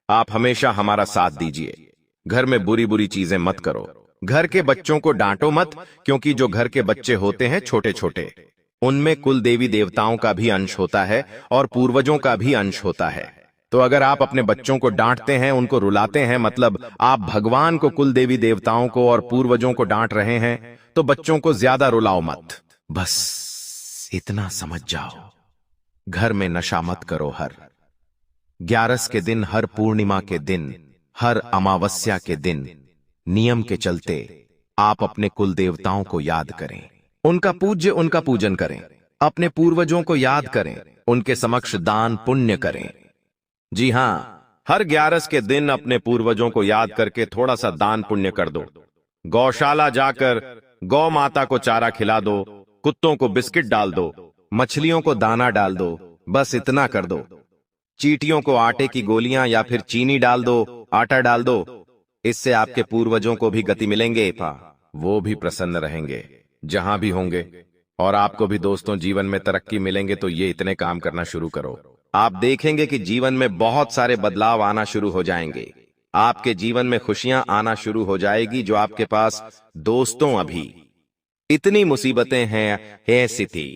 आप हमेशा हमारा साथ दीजिए। घर में बुरी बुरी चीजें मत करो। घर के बच्चों को डांटो मत, क्योंकि जो घर के बच्चे होते हैं छोटे छोटे, उनमें कुल देवी देवताओं का भी अंश होता है और पूर्वजों का भी अंश होता है। तो अगर आप अपने बच्चों को डांटते हैं, उनको रुलाते हैं, मतलब आप भगवान को, कुल देवी देवताओं को और पूर्वजों को डांट रहे हैं, तो बच्चों को ज्यादा रुलाओ मत। बस इतना समझ जाओ। घर में नशा मत करो। हर 11 के दिन, हर पूर्णिमा के दिन, हर अमावस्या के दिन नियम के चलते आप अपने कुल देवताओं को याद करें। उनका पूजन करें, अपने पूर्वजों को याद करें, उनके समक्ष दान पुण्य करें। जी हाँ, हर 11 के दिन अपने पूर्वजों को याद करके थोड़ा सा दान पुण्य कर दो। गौशाला जाकर गौ माता को चारा खिला दो, कुत्तों को बिस्किट डाल दो, मछलियों को दाना डाल दो, बस इतना कर दो। चींटियों को आटे की गोलियां या फिर चीनी डाल दो, आटा डाल दो। इससे आपके पूर्वजों को भी गति मिलेंगे, वो भी प्रसन्न रहेंगे जहां भी होंगे, और आपको भी दोस्तों जीवन में तरक्की मिलेंगे। तो ये इतने काम करना शुरू करो, आप देखेंगे कि जीवन में बहुत सारे बदलाव आना शुरू हो जाएंगे। आपके जीवन में खुशियां आना शुरू हो जाएगी। जो आपके पास दोस्तों अभी इतनी मुसीबतें हैं, ऐसी थी,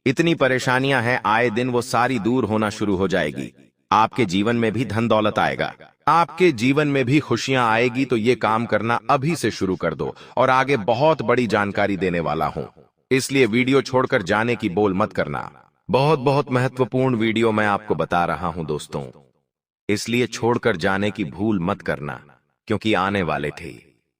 इतनी परेशानियां हैं, आए दिन वो सारी दूर होना शुरू हो जाएगी। आपके जीवन में भी धन दौलत आएगा, आपके जीवन में भी खुशियां आएगी। तो ये काम करना अभी से शुरू कर दो, और आगे बहुत बड़ी जानकारी देने वाला हूं, इसलिए वीडियो छोड़कर जाने की बोल मत करना। बहुत बहुत महत्वपूर्ण वीडियो मैं आपको बता रहा हूं दोस्तों, इसलिए छोड़कर जाने की भूल मत करना, क्योंकि आने वाले थे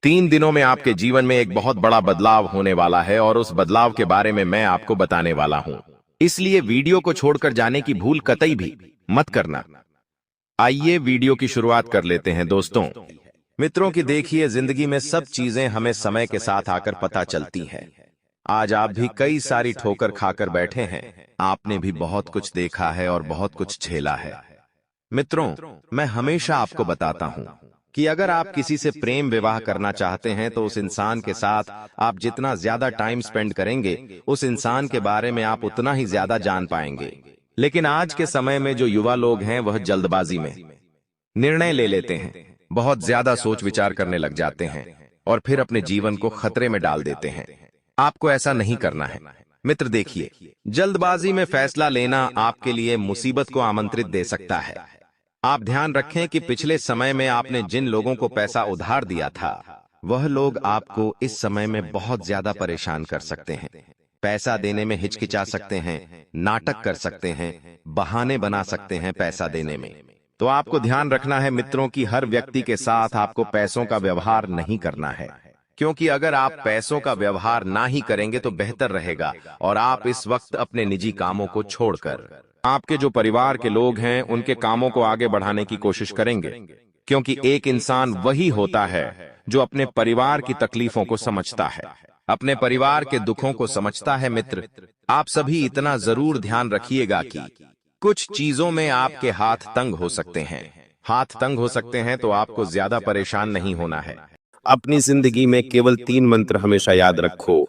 3 दिनों में आपके जीवन में एक बहुत बड़ा बदलाव होने वाला है, और उस बदलाव के बारे में मैं आपको बताने वाला हूं। इसलिए वीडियो को छोड़कर जाने की भूल कतई भी मत करना। आइए वीडियो की शुरुआत कर लेते हैं दोस्तों। मित्रों की देखिए, जिंदगी में सब चीजें हमें समय के साथ आकर पता चलती हैं। आज आप भी कई सारी ठोकर खाकर बैठे हैं, आपने भी बहुत कुछ देखा है और बहुत कुछ झेला है। मित्रों, मैं हमेशा आपको बताता हूं कि अगर आप किसी से प्रेम विवाह करना चाहते हैं तो उस इंसान के साथ आप जितना ज्यादा टाइम स्पेंड करेंगे, उस इंसान के बारे में आप उतना ही ज्यादा जान पाएंगे। लेकिन आज के समय में जो युवा लोग हैं वह जल्दबाजी में निर्णय ले लेते हैं, बहुत ज्यादा सोच विचार करने लग जाते हैं और फिर अपने जीवन को खतरे में डाल देते हैं। आपको ऐसा नहीं करना है मित्र। देखिए, जल्दबाजी में फैसला लेना आपके लिए मुसीबत को आमंत्रित दे सकता है। आप ध्यान रखें कि पिछले समय में आपने जिन लोगों को पैसा उधार दिया था, वह लोग आपको इस समय में बहुत ज्यादा परेशान कर सकते हैं। पैसा देने में हिचकिचा सकते हैं, नाटक कर सकते हैं, बहाने बना सकते हैं पैसा देने में। तो आपको ध्यान रखना है मित्रों कि हर व्यक्ति के साथ आपको पैसों का व्यवहार नहीं करना है, क्योंकि अगर आप पैसों का व्यवहार ना ही करेंगे तो बेहतर रहेगा। और आप इस वक्त अपने निजी कामों को छोड़कर आपके जो परिवार के लोग हैं उनके कामों को आगे बढ़ाने की कोशिश करेंगे, क्योंकि एक इंसान वही होता है जो अपने परिवार की तकलीफों को समझता है, अपने परिवार के दुखों को समझता है। मित्र, आप सभी इतना जरूर ध्यान रखिएगा कि कुछ चीजों में आपके हाथ तंग हो सकते हैं। हाथ तंग हो सकते हैं तो आपको ज्यादा परेशान नहीं होना है। अपनी जिंदगी में केवल 3 मंत्र हमेशा याद रखो।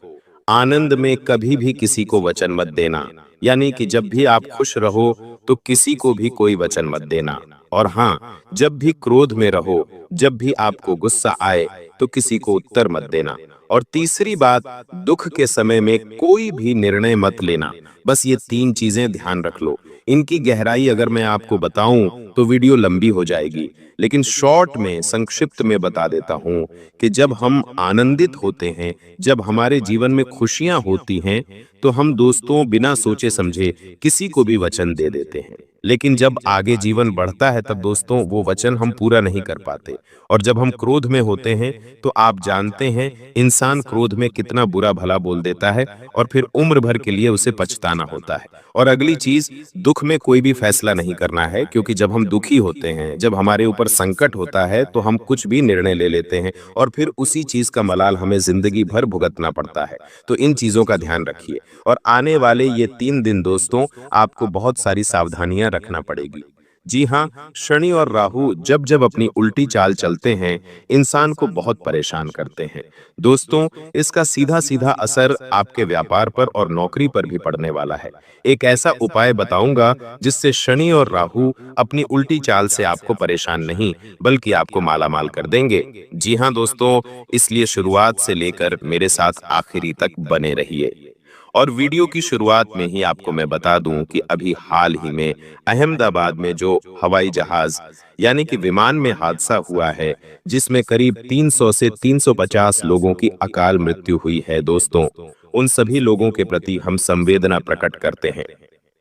आनंद में कभी भी किसी को वचन मत देना, यानी कि जब भी आप खुश रहो तो किसी को भी कोई वचन मत देना। और हाँ, जब भी क्रोध में रहो, जब भी आपको गुस्सा आए तो किसी को उत्तर मत देना। और तीसरी बात, दुख के समय में कोई भी निर्णय मत लेना। बस ये 3 चीजें ध्यान रख लो। इनकी गहराई अगर मैं आपको बताऊं तो वीडियो लंबी हो जाएगी, लेकिन शॉर्ट में संक्षिप्त में बता देता हूं कि जब हम आनंदित होते हैं, जब हमारे जीवन में खुशियां होती हैं, तो हम दोस्तों बिना सोचे समझे किसी को भी वचन दे देते हैं। लेकिन जब आगे जीवन बढ़ता है तब दोस्तों वो वचन हम पूरा नहीं कर पाते। और जब हम क्रोध में होते हैं तो आप जानते हैं इंसान क्रोध में कितना बुरा भला बोल देता है, और फिर उम्र भर के लिए उसे पछताना होता है। और अगली चीज, दुख में कोई भी फैसला नहीं करना है, क्योंकि जब हम दुखी होते हैं, जब हमारे ऊपर संकट होता है तो हम कुछ भी निर्णय ले लेते हैं और फिर उसी चीज का मलाल हमें जिंदगी भर भुगतना पड़ता है। तो इन चीजों का ध्यान रखिए। और आने वाले ये 3 दिन दोस्तों आपको बहुत सारी सावधानियां रखना पड़ेगी। जी हाँ, शनि और राहु जब जब अपनी उल्टी चाल चलते हैं, इंसान को बहुत परेशान करते हैं। दोस्तों, इसका सीधा सीधा असर आपके व्यापार पर और नौकरी पर भी पड़ने वाला है। एक ऐसा उपाय बताऊंगा जिससे शनि और राहु अपनी उल्टी चाल से आपको परेशान नहीं बल्कि आपको मालामाल कर देंगे। जी हाँ दोस्तों, इसलिए शुरुआत से लेकर मेरे साथ आखिरी तक बने रहिए। और वीडियो की शुरुआत में ही आपको मैं बता दूं कि अभी हाल ही में अहमदाबाद में जो हवाई जहाज यानी कि विमान में हादसा हुआ है, जिसमें करीब 300 से 350 लोगों की अकाल मृत्यु हुई है दोस्तों, उन सभी लोगों के प्रति हम संवेदना प्रकट करते हैं।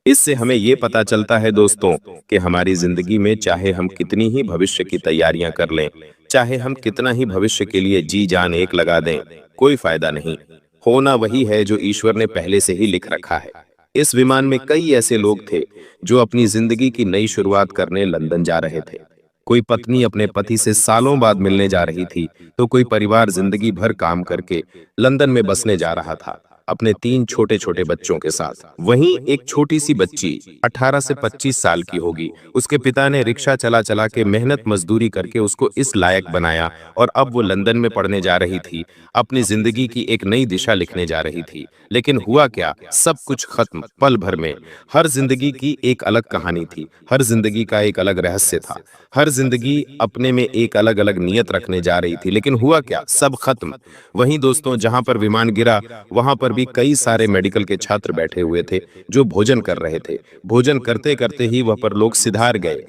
इससे हमें ये पता चलता है दोस्तों कि हमारी जिंदगी में चाहे हम कितनी ही भविष्य की तैयारियां कर लें, चाहे हम कितना ही भविष्य के लिए जी जान एक लगा दें, कोई फायदा नहीं। होना वही है जो ईश्वर ने पहले से ही लिख रखा है। इस विमान में कई ऐसे लोग थे जो अपनी जिंदगी की नई शुरुआत करने लंदन जा रहे थे। कोई पत्नी अपने पति से सालों बाद मिलने जा रही थी, तो कोई परिवार जिंदगी भर काम करके लंदन में बसने जा रहा था अपने 3 छोटे छोटे बच्चों के साथ। वहीं एक छोटी सी बच्ची 18 से 25 साल की होगी। उसके पिता ने रिक्शा चला चला के मेहनत मजदूरी करके उसको इस लायक बनाया और अब वो लंदन में पढ़ने जा रही थी, अपनी जिंदगी की एक नई दिशा लिखने जा रही थी। लेकिन हुआ क्या, सब कुछ खत्म पल भर में। हर जिंदगी की एक अलग कहानी थी, हर जिंदगी का एक अलग रहस्य था, हर जिंदगी अपने में एक अलग अलग नियत रखने जा रही थी। लेकिन हुआ क्या, सब खत्म। वहीं दोस्तों, जहां पर विमान गिरा वहां पर भी कई सारे मेडिकल के छात्र बैठे हुए थे जो भोजन कर रहे थे। भोजन करते करते ही वह पर लोग सिधार गए।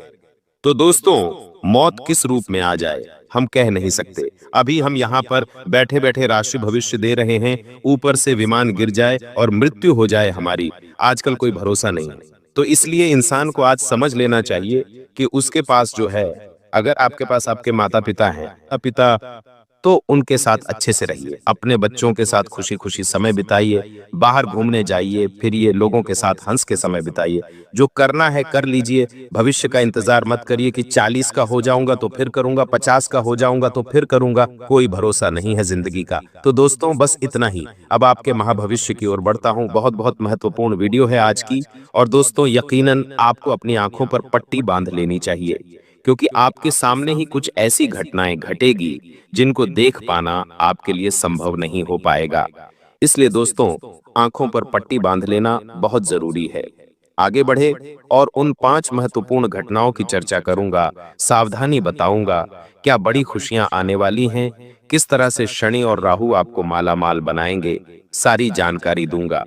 तो दोस्तों, मौत किस रूप में आ जाए हम कह नहीं सकते। अभी हम यहाँ पर बैठे बैठे राशि भविष्य दे रहे हैं, ऊपर से विमान गिर जाए और मृत्यु हो जाए हमारी, आजकल कोई भरोसा नहीं। तो इसलिए इंसान को आज समझ लेना चाहिए कि उसके पास जो है, अगर आपके पास आपके माता पिता हैं, पिता, तो उनके साथ अच्छे से रहिए, अपने बच्चों के साथ खुशी खुशी समय बिताइए, बाहर घूमने जाइए, फिरिए, लोगों के साथ हंस के समय बिताइए। जो करना है कर लीजिए, भविष्य का इंतजार मत करिए कि 40 का हो जाऊंगा तो फिर करूंगा, 50 का हो जाऊंगा तो फिर करूंगा, कोई भरोसा नहीं है जिंदगी का। तो दोस्तों, बस इतना ही। अब आपके महाभविष्य की ओर बढ़ता हूं। बहुत बहुत महत्वपूर्ण वीडियो है आज की। और दोस्तों, यकीनन आपको अपनी आंखों पर पट्टी बांध लेनी चाहिए, क्योंकि आपके सामने ही कुछ ऐसी घटनाएं घटेगी जिनको देख पाना आपके लिए संभव नहीं हो पाएगा। इसलिए दोस्तों, आंखों पर पट्टी बांध लेना बहुत जरूरी है। आगे बढ़े और उन 5 महत्वपूर्ण घटनाओं की चर्चा करूंगा, सावधानी बताऊंगा, क्या बड़ी खुशियां आने वाली हैं, किस तरह से शनि और राहु आपको माला माल बनाएंगे, सारी जानकारी दूंगा।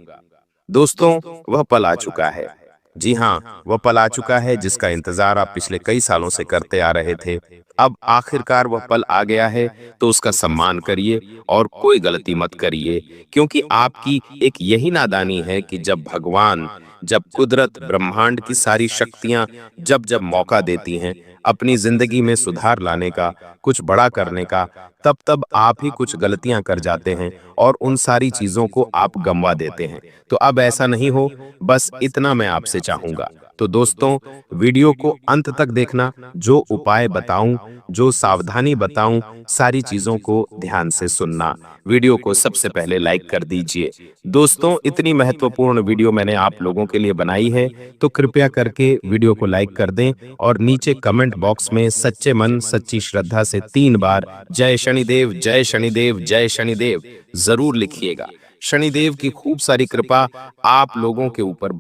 दोस्तों, वह पल आ चुका है। जी हाँ, वह पल आ चुका है जिसका इंतजार आप पिछले कई सालों से करते आ रहे थे। अब आखिरकार वह पल आ गया है, तो उसका सम्मान करिए और कोई गलती मत करिए, क्योंकि आपकी एक यही नादानी है कि जब भगवान, जब कुदरत, ब्रह्मांड की सारी शक्तियां जब जब मौका देती हैं अपनी जिंदगी में सुधार लाने का, कुछ बड़ा करने का, तब तब आप ही कुछ गलतियां कर जाते हैं और उन सारी चीजों को आप गंवा देते हैं। तो अब ऐसा नहीं हो, बस इतना मैं आपसे चाहूंगा। तो दोस्तों, वीडियो को अंत तक देखना, जो उपाय बताऊं, जो सावधानी बताऊं, सारी चीजों को ध्यान से सुनना। वीडियो को सबसे पहले लाइक कर दीजिए। दोस्तों, इतनी महत्वपूर्ण वीडियो मैंने आप लोगों के लिए बनाई है, तो कृपया करके वीडियो को लाइक कर दें और नीचे कमेंट बॉक्स में सच्चे मन सच्ची श्रद्धा से 3 बार जय शनिदेव, जय शनिदेव, जय शनिदेव जरूर लिखिएगा। शनिदेव की खूब सारी कृपा आप लोगों के ऊपर